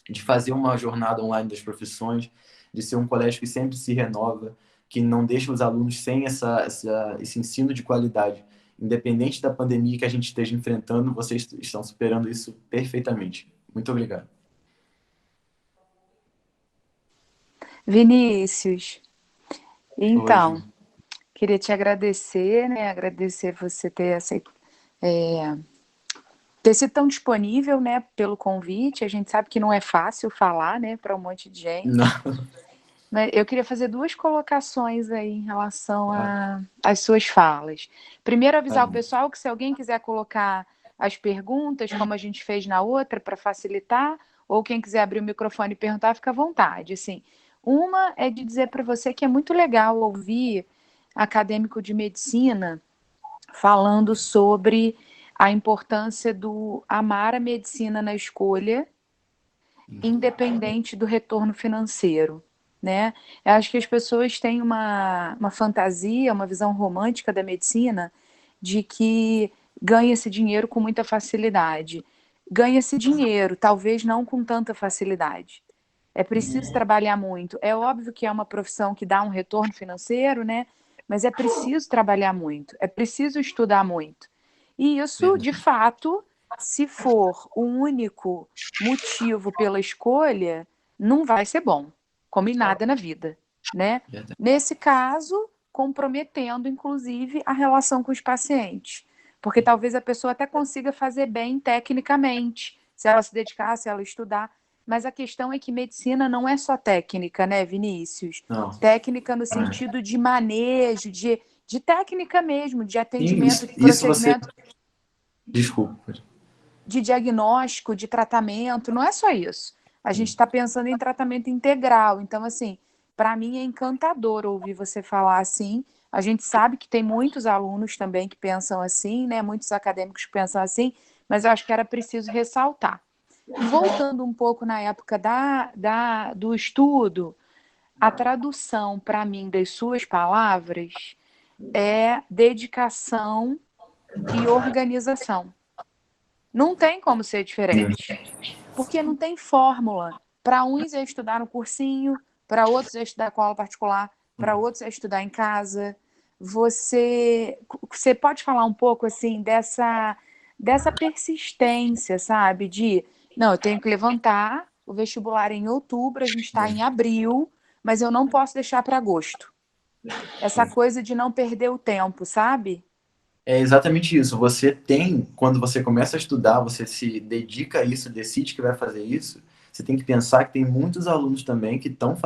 de fazer uma jornada online das profissões, de ser um colégio que sempre se renova, que não deixa os alunos sem esse ensino de qualidade. Independente da pandemia que a gente esteja enfrentando, vocês estão superando isso perfeitamente. Muito obrigado. Vinícius, então, Hoje. queria te agradecer, né? Agradecer você ter sido tão disponível, né, pelo convite. A gente sabe que não é fácil falar, né, para um monte de gente. Não. Mas eu queria fazer 2 colocações aí em relação às suas falas. Primeiro, avisar o pessoal que se alguém quiser colocar as perguntas, como a gente fez na outra, para facilitar, ou quem quiser abrir o microfone e perguntar, fica à vontade. Assim, uma é de dizer para você que é muito legal ouvir acadêmico de medicina falando sobre a importância do amar a medicina na escolha, independente do retorno financeiro, né? Eu acho que as pessoas têm uma fantasia, uma visão romântica da medicina de que ganha-se dinheiro com muita facilidade. Ganha-se dinheiro, talvez não com tanta facilidade. É preciso trabalhar muito. É óbvio que é uma profissão que dá um retorno financeiro, né? Mas é preciso trabalhar muito, é preciso estudar muito. E isso, de fato, se for o único motivo pela escolha, não vai ser bom, como em nada na vida, né? Nesse caso, comprometendo, inclusive, a relação com os pacientes. Porque talvez a pessoa até consiga fazer bem tecnicamente, se ela se dedicar, se ela estudar. Mas a questão é que medicina não é só técnica, né, Vinícius? Não. Técnica no sentido de manejo, de técnica mesmo, de atendimento, de isso você... procedimento, Desculpa. de diagnóstico, de tratamento. Não é só isso. A gente está pensando em tratamento integral. Então, assim, para mim é encantador ouvir você falar assim. A gente sabe que tem muitos alunos também que pensam assim, né? Muitos acadêmicos que pensam assim, mas eu acho que era preciso ressaltar. Voltando um pouco na época do estudo, a tradução para mim das suas palavras é dedicação e organização. Não tem como ser diferente, porque não tem fórmula. Para uns é estudar no cursinho, para outros é estudar com aula particular, para outros é estudar em casa. Você pode falar um pouco assim dessa persistência, sabe? Não, eu tenho que levantar o vestibular em outubro, a gente está em abril, mas eu não posso deixar para agosto. Essa coisa de não perder o tempo, sabe? É exatamente isso. Quando você começa a estudar, você se dedica a isso, decide que vai fazer isso, você tem que pensar que tem muitos alunos também que estão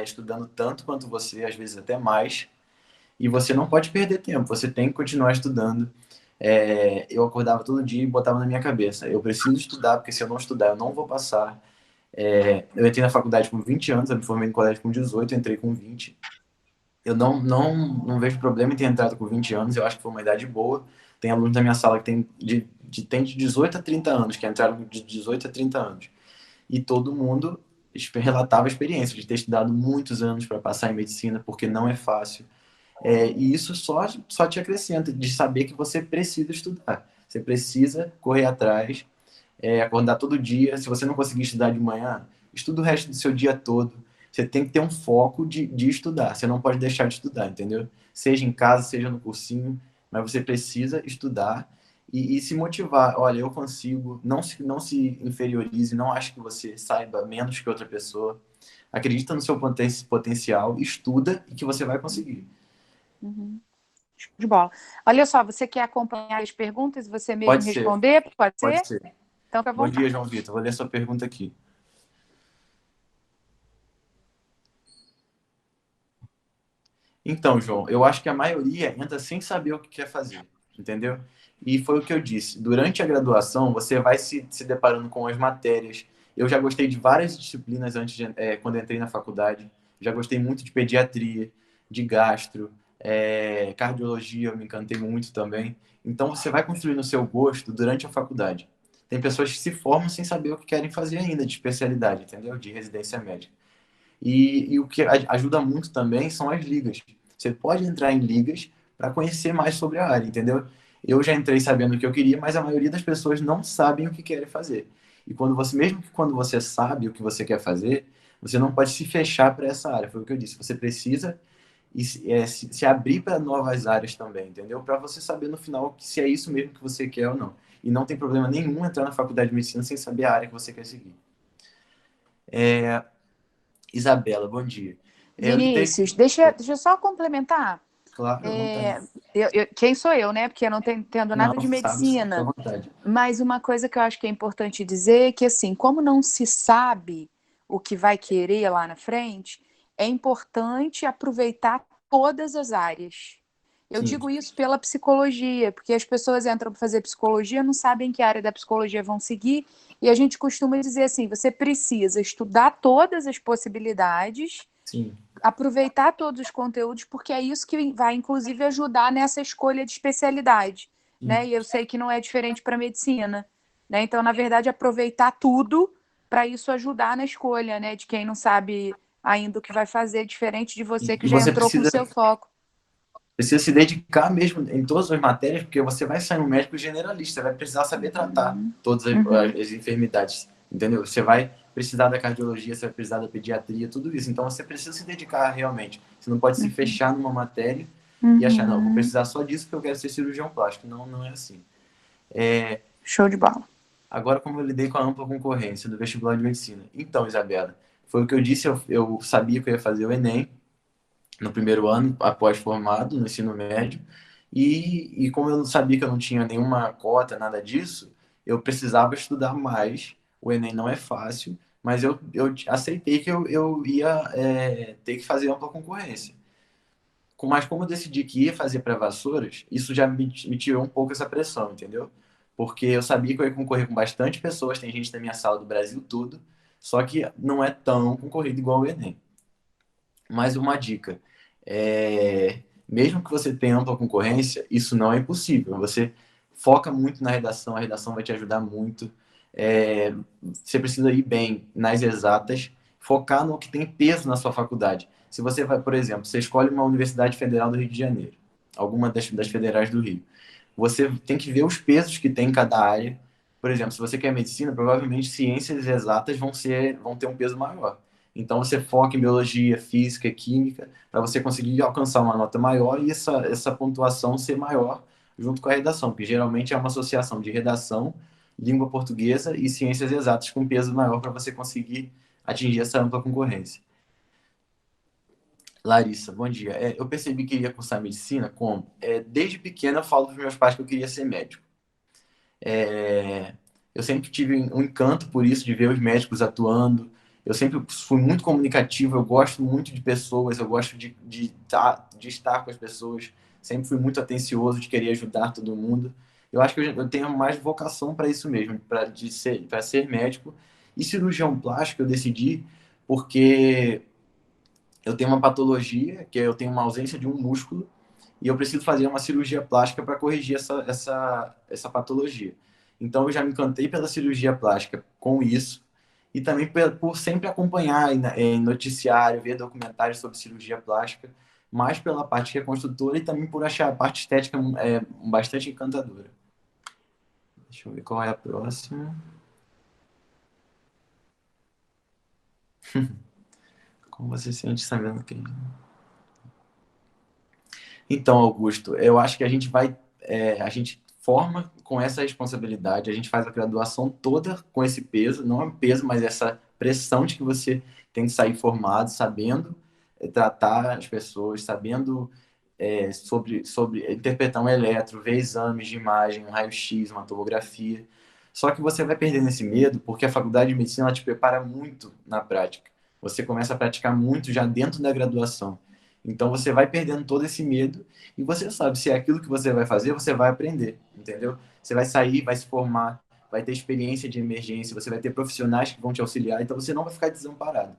estudando tanto quanto você, às vezes até mais, e você não pode perder tempo, você tem que continuar estudando. Eu acordava todo dia e botava na minha cabeça, eu preciso estudar, porque se eu não estudar, eu não vou passar. Eu entrei na faculdade com 20 anos, eu me formei no colégio com 18, eu entrei com 20. Eu não vejo problema em ter entrado com 20 anos, eu acho que foi uma idade boa. Tem alunos da minha sala que tem de 18 a 30 anos, que entraram de 18 a 30 anos. E todo mundo relatava a experiência de ter estudado muitos anos para passar em medicina, porque não é fácil. E isso só te acrescenta, de saber que você precisa estudar. Você precisa correr atrás, acordar todo dia. Se você não conseguir estudar de manhã, estuda o resto do seu dia todo. Você tem que ter um foco de estudar. Você não pode deixar de estudar, entendeu? Seja em casa, seja no cursinho, mas você precisa estudar e se motivar. Olha, eu consigo. Não se inferiorize, não ache que você saiba menos que outra pessoa. Acredita no seu potencial, estuda e que você vai conseguir. Uhum. De bola. Olha só, você quer acompanhar as perguntas e você mesmo Pode ser. responder? Pode ser? Pode ser. Então, fica à Bom dia, vontade. João Vitor. Vou ler sua pergunta aqui. Então, João, eu acho que a maioria entra sem saber o que quer fazer, entendeu? E foi o que eu disse. Durante a graduação, você vai se deparando com as matérias. Eu já gostei de várias disciplinas quando entrei na faculdade. Já gostei muito de pediatria, de gastro, cardiologia, eu me encantei muito também. Então, você vai construindo o seu gosto durante a faculdade. Tem pessoas que se formam sem saber o que querem fazer ainda de especialidade, entendeu? De residência médica. E o que ajuda muito também são as ligas. Você pode entrar em ligas para conhecer mais sobre a área, entendeu? Eu já entrei sabendo o que eu queria, mas a maioria das pessoas não sabem o que querem fazer. E mesmo que quando você sabe o que você quer fazer, você não pode se fechar para essa área. Foi o que eu disse. Você precisa se abrir para novas áreas também, entendeu? Para você saber no final se é isso mesmo que você quer ou não. E não tem problema nenhum entrar na faculdade de medicina sem saber a área que você quer seguir. Isabela, bom dia. Eu lidei. Vinícius, deixa eu só complementar. Claro, à vontade. Quem sou eu, né? Porque eu não entendo nada de Não, sabe, fica à medicina. vontade. Mas uma coisa que eu acho que é importante dizer é que, assim, como não se sabe o que vai querer lá na frente, é importante aproveitar todas as áreas. Eu Sim, digo isso pela psicologia, porque as pessoas entram para fazer psicologia, não sabem que área da psicologia vão seguir, e a gente costuma dizer assim: você precisa estudar todas as possibilidades, sim, aproveitar todos os conteúdos, porque é isso que vai, inclusive, ajudar nessa escolha de especialidade, sim. né? E eu sei que não é diferente para medicina, né? Então, na verdade, aproveitar tudo para isso ajudar na escolha, né? De quem não sabe ainda o que vai fazer, diferente de você que E já você entrou com o seu foco. precisa se dedicar mesmo em todas as matérias, porque você vai sair um médico generalista, vai precisar saber tratar todas Uhum. as enfermidades, entendeu? Você vai precisar da cardiologia, você vai precisar da pediatria, tudo isso. Então você precisa se dedicar realmente. Você não pode se fechar numa matéria e achar, não, vou Uhum. precisar só disso porque eu quero ser cirurgião plástico. Não, não é assim. Show de bola. Agora, como eu lidei com a ampla concorrência do vestibular de medicina? Então, Isabela, foi o que eu disse, eu sabia que eu ia fazer o Enem no primeiro ano, após formado, no ensino médio, e como eu não sabia que eu não tinha nenhuma cota, nada disso, eu precisava estudar mais. O Enem não é fácil, mas eu aceitei que eu ia ter que fazer ampla concorrência. Mas como eu decidi que ia fazer para Vassouras, isso já me tirou um pouco essa pressão, entendeu? Porque eu sabia que eu ia concorrer com bastante pessoas, tem gente na minha sala do Brasil todo, só que não é tão concorrido igual o Enem. Mais uma dica, mesmo que você tenha ampla concorrência, isso não é impossível. Você foca muito na redação, a redação vai te ajudar muito. Você precisa ir bem nas exatas, focar no que tem peso na sua faculdade. Se você vai, por exemplo, você escolhe uma Universidade Federal do Rio de Janeiro, alguma das federais do Rio, você tem que ver os pesos que tem em cada área. Por exemplo, se você quer medicina, provavelmente ciências exatas vão ter um peso maior. Então você foca em biologia, física, química, para você conseguir alcançar uma nota maior e essa pontuação ser maior junto com a redação, porque geralmente é uma associação de redação, língua portuguesa e ciências exatas com peso maior para você conseguir atingir essa ampla concorrência. Larissa, bom dia. Eu percebi que iria cursar medicina como? Desde pequena eu falo para os meus pais que eu queria ser médico. Eu sempre tive um encanto por isso, de ver os médicos atuando. Eu sempre fui muito comunicativo, eu gosto muito de pessoas, eu gosto de estar com as pessoas. Sempre fui muito atencioso, de querer ajudar todo mundo. Eu acho que eu tenho mais vocação para isso mesmo, para ser médico. E cirurgião plástico eu decidi porque eu tenho uma patologia, que eu tenho uma ausência de um músculo, e eu preciso fazer uma cirurgia plástica para corrigir essa patologia. Então, eu já me encantei pela cirurgia plástica com isso, e também por sempre acompanhar em noticiário, ver documentários sobre cirurgia plástica, mais pela parte reconstrutora e também por achar a parte estética bastante encantadora. Deixa eu ver qual é a próxima. Como você se sente sabendo que... Então, Augusto, eu acho que a gente forma com essa responsabilidade, a gente faz a graduação toda com esse peso, não é um peso, mas essa pressão de que você tem que sair formado, sabendo tratar as pessoas, sabendo sobre interpretar um eletro, ver exames de imagem, um raio-x, uma tomografia. Só que você vai perdendo esse medo porque a faculdade de medicina ela te prepara muito na prática. Você começa a praticar muito já dentro da graduação. Então você vai perdendo todo esse medo e você sabe se é aquilo que você vai fazer, você vai aprender, entendeu? Você vai sair, vai se formar, vai ter experiência de emergência, você vai ter profissionais que vão te auxiliar, então você não vai ficar desamparado.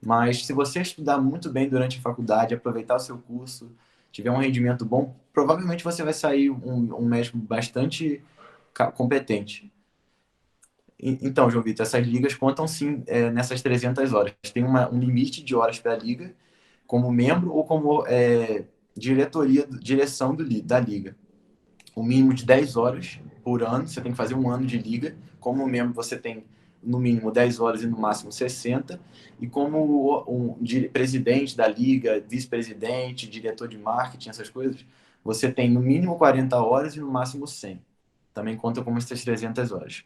Mas se você estudar muito bem durante a faculdade, aproveitar o seu curso, tiver um rendimento bom, provavelmente você vai sair um médico bastante competente. Então, João Vitor, essas ligas contam sim nessas 300 horas. Tem um limite de horas para a liga, como membro ou como direção da liga. O mínimo de 10 horas por ano, você tem que fazer um ano de liga. Como membro, você tem no mínimo 10 horas e no máximo 60. E como presidente da liga, vice-presidente, diretor de marketing, essas coisas, você tem no mínimo 40 horas e no máximo 100. Também conta como essas 300 horas.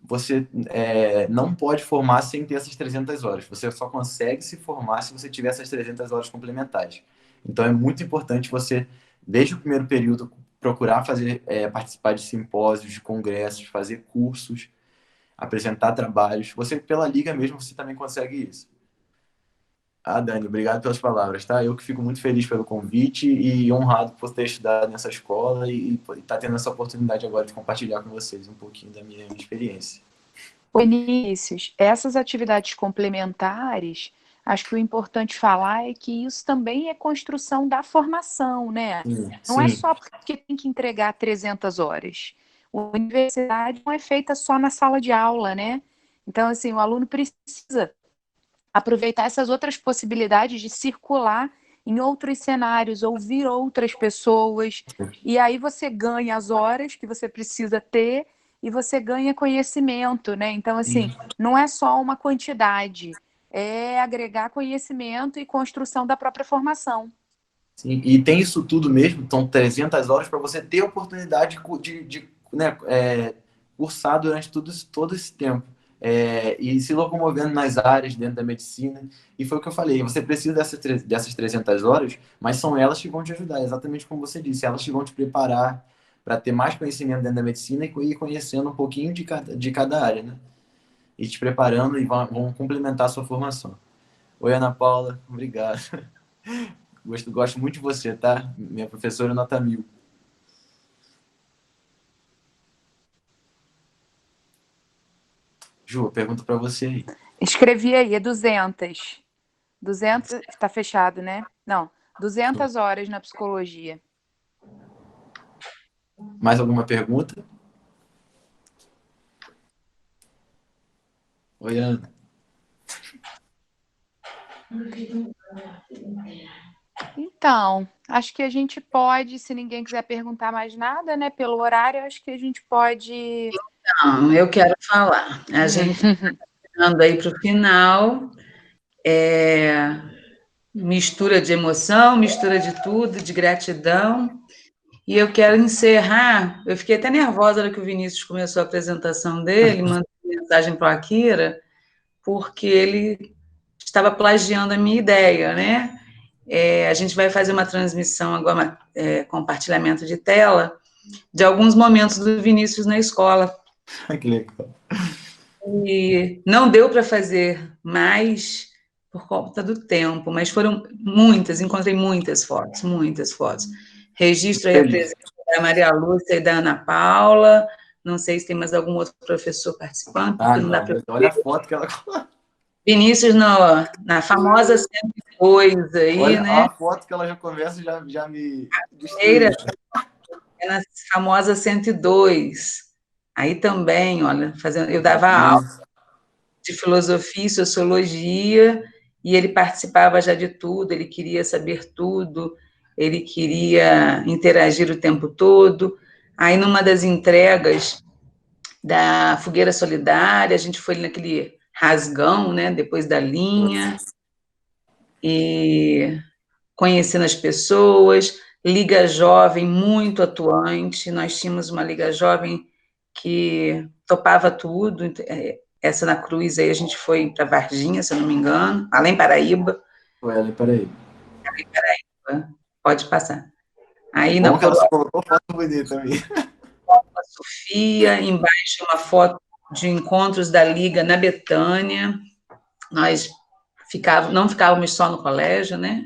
Você não pode formar sem ter essas 300 horas. Você só consegue se formar se você tiver essas 300 horas complementares. Então, é muito importante você, desde o primeiro período, procurar participar de simpósios, de congressos, fazer cursos, apresentar trabalhos. Você, pela liga mesmo, você também consegue isso. Dani, obrigado pelas palavras, tá? Eu que fico muito feliz pelo convite e honrado por ter estudado nessa escola e estar tendo essa oportunidade agora de compartilhar com vocês um pouquinho da minha experiência. Vinícius, essas atividades complementares, acho que o importante falar é que isso também é construção da formação, né? Não é só porque tem que entregar 300 horas. A universidade não é feita só na sala de aula, né? Então, assim, o aluno precisa aproveitar essas outras possibilidades de circular em outros cenários, ouvir outras pessoas, e aí você ganha as horas que você precisa ter e você ganha conhecimento, né? Então, assim, não é só uma quantidade, é agregar conhecimento e construção da própria formação. Sim, e tem isso tudo mesmo, são 300 horas para você ter a oportunidade de cursar durante todo esse tempo. E se locomovendo nas áreas dentro da medicina. E foi o que eu falei, você precisa dessas 300 horas, mas são elas que vão te ajudar, exatamente como você disse, elas que vão te preparar para ter mais conhecimento dentro da medicina e ir conhecendo um pouquinho de cada área, né? E te preparando e vão complementar a sua formação. Oi, Ana Paula, obrigado. Gosto muito de você, tá? Minha professora nota 1000. Ju, pergunta para você aí. Escrevi aí, é 200. 200, está fechado, né? Não, 200 horas na psicologia. Mais alguma pergunta? Oi, Ana. Então, acho que a gente pode, se ninguém quiser perguntar mais nada, né? Pelo horário, acho que a gente pode... Não, eu quero falar. A gente está chegando aí para o final. Mistura de emoção, mistura de tudo, de gratidão. E eu quero encerrar. Eu fiquei até nervosa na hora que o Vinícius começou a apresentação dele, mandei mensagem para o Akira, porque ele estava plagiando a minha ideia, né? A gente vai fazer uma transmissão agora, compartilhamento de tela, de alguns momentos do Vinícius na escola. Que legal. E não deu para fazer mais por conta do tempo, mas foram muitas, encontrei muitas fotos, muitas fotos. Registro aí a presença da Maria Lúcia e da Ana Paula, não sei se tem mais algum outro professor participando, porque não dá para... Olha a foto que ela... Vinícius na famosa 102 aí, olha, né? A foto que ela já começa já me destruiu. É na famosa 102. Aí também, olha, eu dava aula de filosofia e sociologia, e ele participava já de tudo, ele queria saber tudo, ele queria interagir o tempo todo. Aí, numa das entregas da Fogueira Solidária, a gente foi naquele rasgão, né, depois da linha, e conhecendo as pessoas, Liga Jovem muito atuante, nós tínhamos uma Liga Jovem que topava tudo, essa na Cruz aí a gente foi para Varginha, se eu não me engano, Além Paraíba. Foi Além Paraíba. Além Paraíba, pode passar. Aí Bom na que ela coroa, só colocou foto bonita também. a Sofia, embaixo uma foto de encontros da Liga na Betânia. Nós não ficávamos só no colégio, né?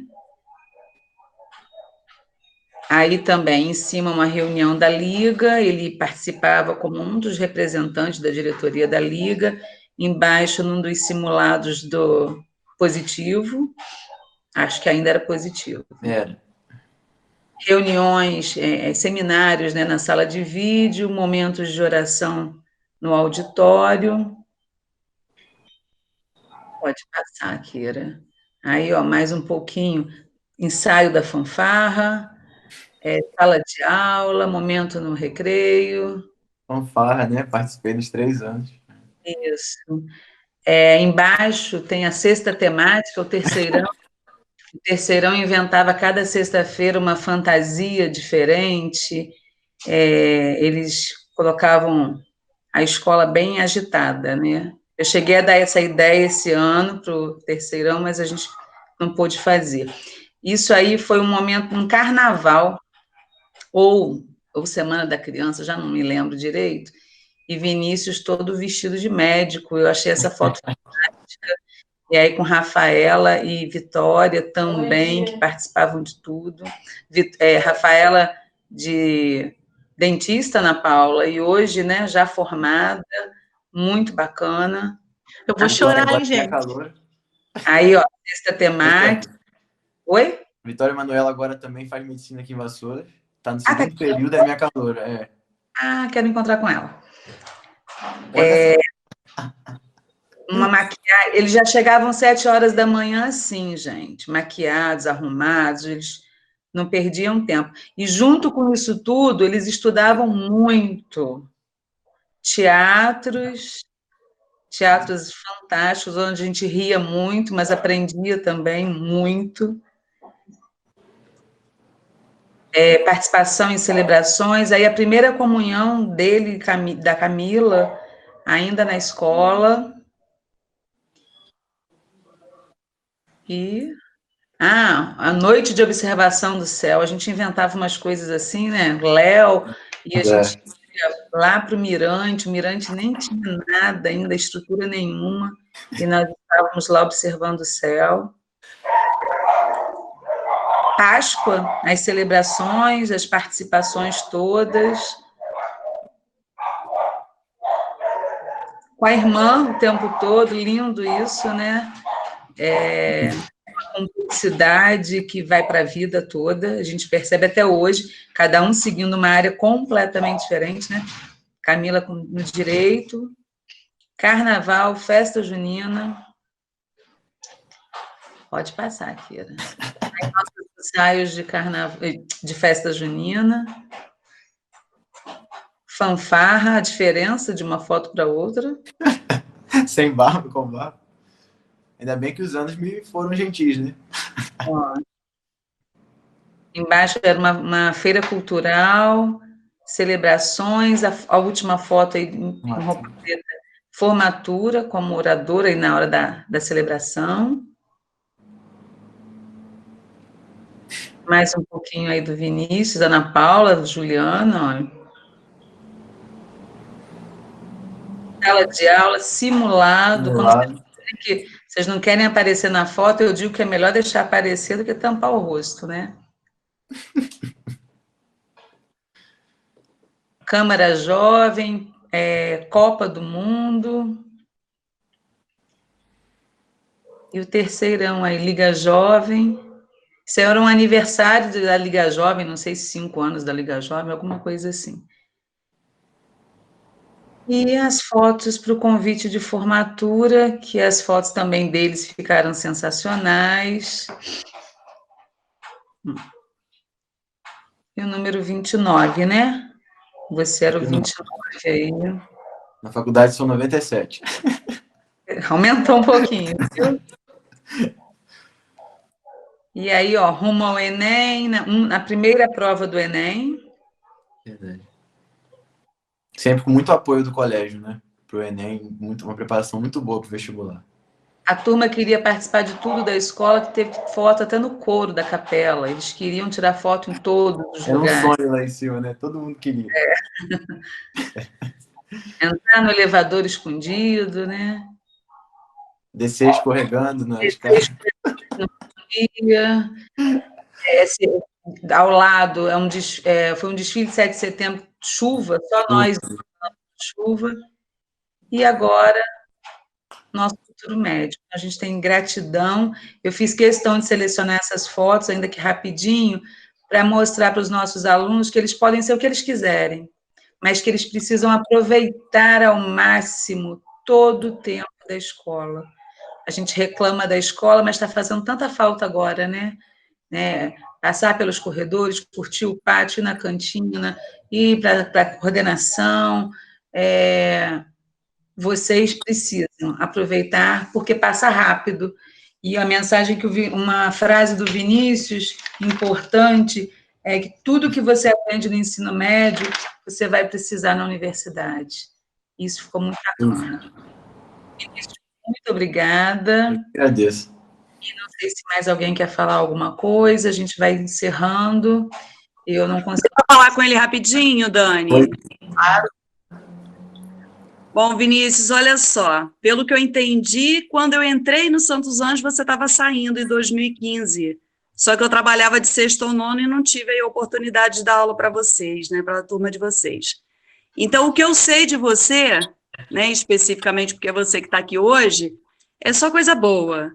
Aí também, em cima, uma reunião da Liga, ele participava como um dos representantes da diretoria da Liga, embaixo, num dos simulados do Positivo, acho que ainda era Positivo. Era. Reuniões, seminários, né, na sala de vídeo, momentos de oração no auditório. Pode passar, Kira. Aí, ó, mais um pouquinho, ensaio da fanfarra, sala de aula, momento no recreio. Fanfarra, né? Participei dos 3 anos. Isso. Embaixo tem a sexta temática, o terceirão. O terceirão inventava cada sexta-feira uma fantasia diferente. Eles colocavam a escola bem agitada, né? Eu cheguei a dar essa ideia esse ano para o terceirão, mas a gente não pôde fazer. Isso aí foi um momento, um carnaval, ou Semana da Criança, já não me lembro direito, e Vinícius todo vestido de médico. Eu achei essa foto fantástica. E aí com Rafaela e Vitória também, que participavam de tudo. Rafaela de dentista, Ana Paula, e hoje, né, já formada, muito bacana. Eu vou chorar, hein, gente? Aí, ó, sexta temática. Oi? Vitória Manuela agora também faz medicina aqui em Vassouras. Tá no segundo período, é minha caloura. Quero encontrar com ela. Uma maquiagem. Eles já chegavam 7 horas da manhã, assim, gente, maquiados, arrumados, eles não perdiam tempo. E junto com isso tudo, eles estudavam muito. Teatros fantásticos, onde a gente ria muito, mas aprendia também muito. Participação em celebrações. Aí a primeira comunhão dele, da Camila, ainda na escola. E a noite de observação do céu, a gente inventava umas coisas assim, né? Léo, e a gente ia lá para o Mirante nem tinha nada ainda, estrutura nenhuma, e nós estávamos lá observando o céu. Páscoa, as celebrações, as participações todas. Com a irmã o tempo todo, lindo isso, né? Uma complexidade que vai para a vida toda, a gente percebe até hoje, cada um seguindo uma área completamente diferente, né? Camila no direito, carnaval, festa junina. Pode passar, Kira. Aí, nossos ensaios de carnaval, de festa junina. Fanfarra, a diferença de uma foto para outra. Sem barba, com barba. Ainda bem que os anos me foram gentis, né? Embaixo era uma feira cultural, celebrações, a última foto aí em roupa preta, formatura como oradora aí na hora da celebração. Mais um pouquinho aí do Vinícius, Ana Paula, Juliana, olha. Sala de aula, simulado. Quando vocês não querem aparecer na foto, eu digo que é melhor deixar aparecer do que tampar o rosto, né? Câmara Jovem, Copa do Mundo. E o terceirão aí, Liga Jovem. Isso era um aniversário da Liga Jovem, não sei se 5 anos da Liga Jovem, alguma coisa assim. E as fotos para o convite de formatura, que as fotos também deles ficaram sensacionais. E o número 29, né? Você era o 29 aí. Na faculdade são 97. Aumentou um pouquinho, viu? E aí, ó, rumo ao Enem, na primeira prova do Enem. Verdade. Sempre com muito apoio do colégio, né? Pro Enem, uma preparação muito boa pro vestibular. A turma queria participar de tudo da escola, que teve foto até no coro da capela. Eles queriam tirar foto em todos os Era um lugares. sonho lá em cima, né? Todo mundo queria. Entrar no elevador escondido, né? Descer escorregando na escada. Ao lado foi um desfile de 7 de setembro, chuva, só nós chuva. E agora, nosso futuro médico. A gente tem gratidão. Eu fiz questão de selecionar essas fotos, ainda que rapidinho, para mostrar para os nossos alunos que eles podem ser o que eles quiserem, mas que eles precisam aproveitar ao máximo todo o tempo da escola. A gente reclama da escola, mas está fazendo tanta falta agora, né? Passar pelos corredores, curtir o pátio, ir na cantina, ir para a coordenação. Vocês precisam aproveitar, porque passa rápido. E a mensagem uma frase do Vinícius, importante, é que tudo que você aprende no ensino médio, você vai precisar na universidade. Isso ficou muito bacana. Vinícius, muito obrigada. Eu agradeço. E não sei se mais alguém quer falar alguma coisa, a gente vai encerrando. Eu não consigo falar com ele rapidinho, Dani. Oi. Claro. Bom, Vinícius, olha só, pelo que eu entendi, quando eu entrei no Santos Anjos, você estava saindo em 2015. Só que eu trabalhava de sexto ou nono e não tive a oportunidade de dar aula para vocês, né, para a turma de vocês. Então, o que eu sei de você, né, especificamente porque é você que está aqui hoje, é só coisa boa.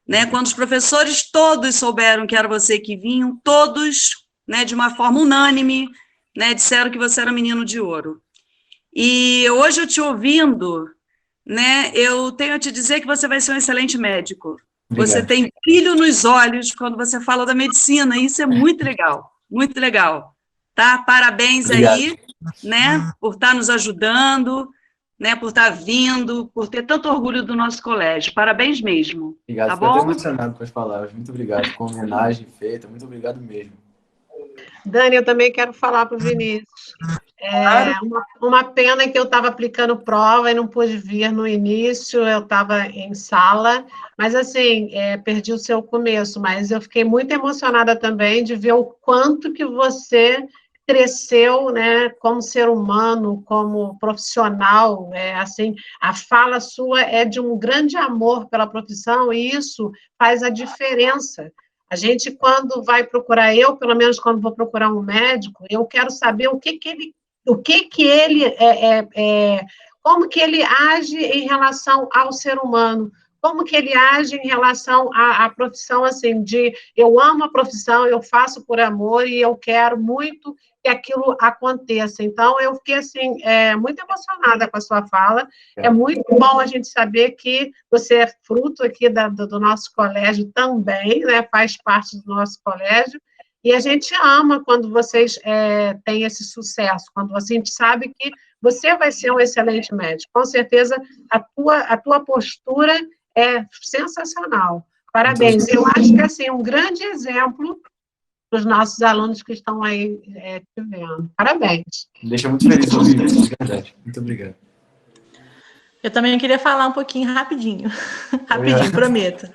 Né? Quando os professores todos souberam que era você que vinham, todos, né, de uma forma unânime, né, disseram que você era menino de ouro. E hoje, eu te ouvindo, né, eu tenho a te dizer que você vai ser um excelente médico. Obrigado. Você tem brilho nos olhos quando você fala da medicina, e isso é muito legal, muito legal. Tá? Parabéns. Obrigado. Aí, né, por estar nos ajudando, né, por estar vindo, por ter tanto orgulho do nosso colégio. Parabéns mesmo. Obrigado, tá fico bom? até emocionado com as palavras. Muito obrigado, com a homenagem feita, muito obrigado mesmo. Dani, eu também quero falar para o Vinícius. Uma pena que eu estava aplicando prova e não pude vir no início, eu estava em sala, mas assim, perdi o seu começo, mas eu fiquei muito emocionada também de ver o quanto que você cresceu, né, como ser humano, como profissional, assim, a fala sua é de um grande amor pela profissão e isso faz a diferença. A gente, quando vai procurar, eu, pelo menos, quando vou procurar um médico, eu quero saber como que ele age em relação ao ser humano, como que ele age em relação à profissão, assim, eu amo a profissão, eu faço por amor e eu quero muito que aquilo aconteça. Então, eu fiquei, assim, muito emocionada com a sua fala. É muito bom a gente saber que você é fruto aqui do nosso colégio também, né? Faz parte do nosso colégio. E a gente ama quando vocês têm esse sucesso, quando a gente sabe que você vai ser um excelente médico. Com certeza, a tua postura é sensacional. Parabéns. Eu acho que, assim, um grande exemplo para os nossos alunos que estão aí te vendo. Parabéns. Me deixa muito feliz ouvir isso, de verdade. Muito obrigado. Eu também queria falar um pouquinho rapidinho. Rapidinho, prometo.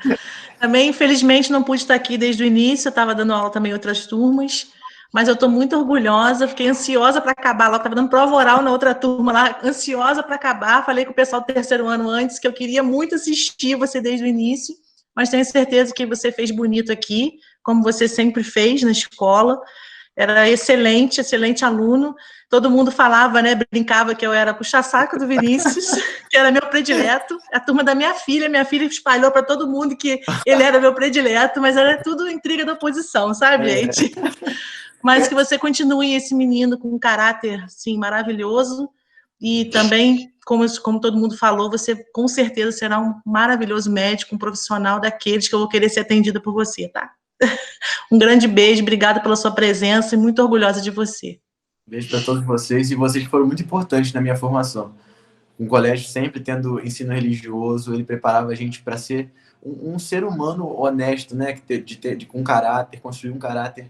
Também, infelizmente, não pude estar aqui desde o início, eu estava dando aula também em outras turmas, mas eu estou muito orgulhosa, fiquei ansiosa para acabar lá, estava dando prova oral na outra turma lá, ansiosa para acabar, falei com o pessoal do terceiro ano antes, que eu queria muito assistir você desde o início, mas tenho certeza que você fez bonito aqui, como você sempre fez na escola, era excelente, excelente aluno, todo mundo falava, né, brincava que eu era puxa-saco do Vinícius, que era meu predileto, a turma da minha filha espalhou para todo mundo que ele era meu predileto, mas era tudo intriga da oposição, sabe, gente? Mas que você continue esse menino com um caráter, assim, maravilhoso, e também, como todo mundo falou, você com certeza será um maravilhoso médico, um profissional daqueles que eu vou querer ser atendida por você, tá? Um grande beijo, obrigada pela sua presença e muito orgulhosa de você. Beijo para todos vocês, e vocês foram muito importantes na minha formação. Um colégio sempre tendo ensino religioso, ele preparava a gente para ser um ser humano honesto, né? Com caráter, construir um caráter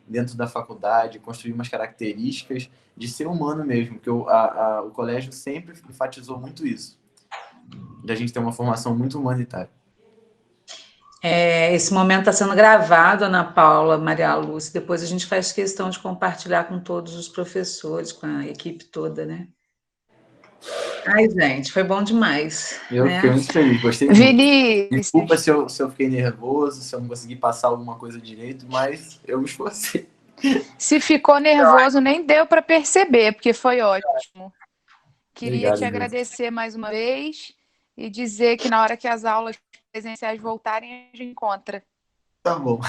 dentro da faculdade, construir umas características de ser humano mesmo, porque o colégio sempre enfatizou muito isso. da gente ter uma formação muito humanitária. Esse momento está sendo gravado, Ana Paula, Maria Lúcia, depois a gente faz questão de compartilhar com todos os professores, com a equipe toda, né? Ai, gente, foi bom demais. Eu né? fiquei muito feliz, gostei muito. Vinícius, Desculpa se eu fiquei nervoso, se eu não consegui passar alguma coisa direito, mas eu me esforcei. se ficou nervoso, nem deu para perceber, porque foi ótimo. Queria Obrigado, te agradecer mais uma vez e dizer que na hora que as aulas presenciais voltarem, a gente encontra, Tá bom.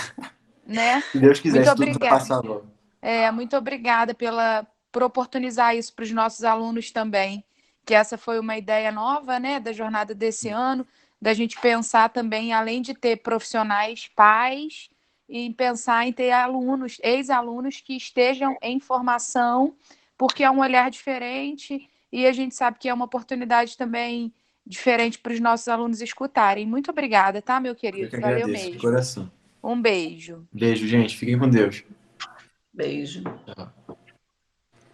né? Se Deus quiser, Muito se tudo obrigada. passar logo. Muito obrigada por oportunizar isso para os nossos alunos também, que essa foi uma ideia nova, né, da jornada desse ano, da gente pensar também, além de ter profissionais, pais, e pensar em ter alunos, ex-alunos que estejam em formação, porque é um olhar diferente e a gente sabe que é uma oportunidade também diferente para os nossos alunos escutarem. Muito obrigada, tá, meu Eu querido? que Valeu agradeço, de mesmo. coração. Um beijo. Beijo, gente. Fiquem com Deus. Beijo. Tchau.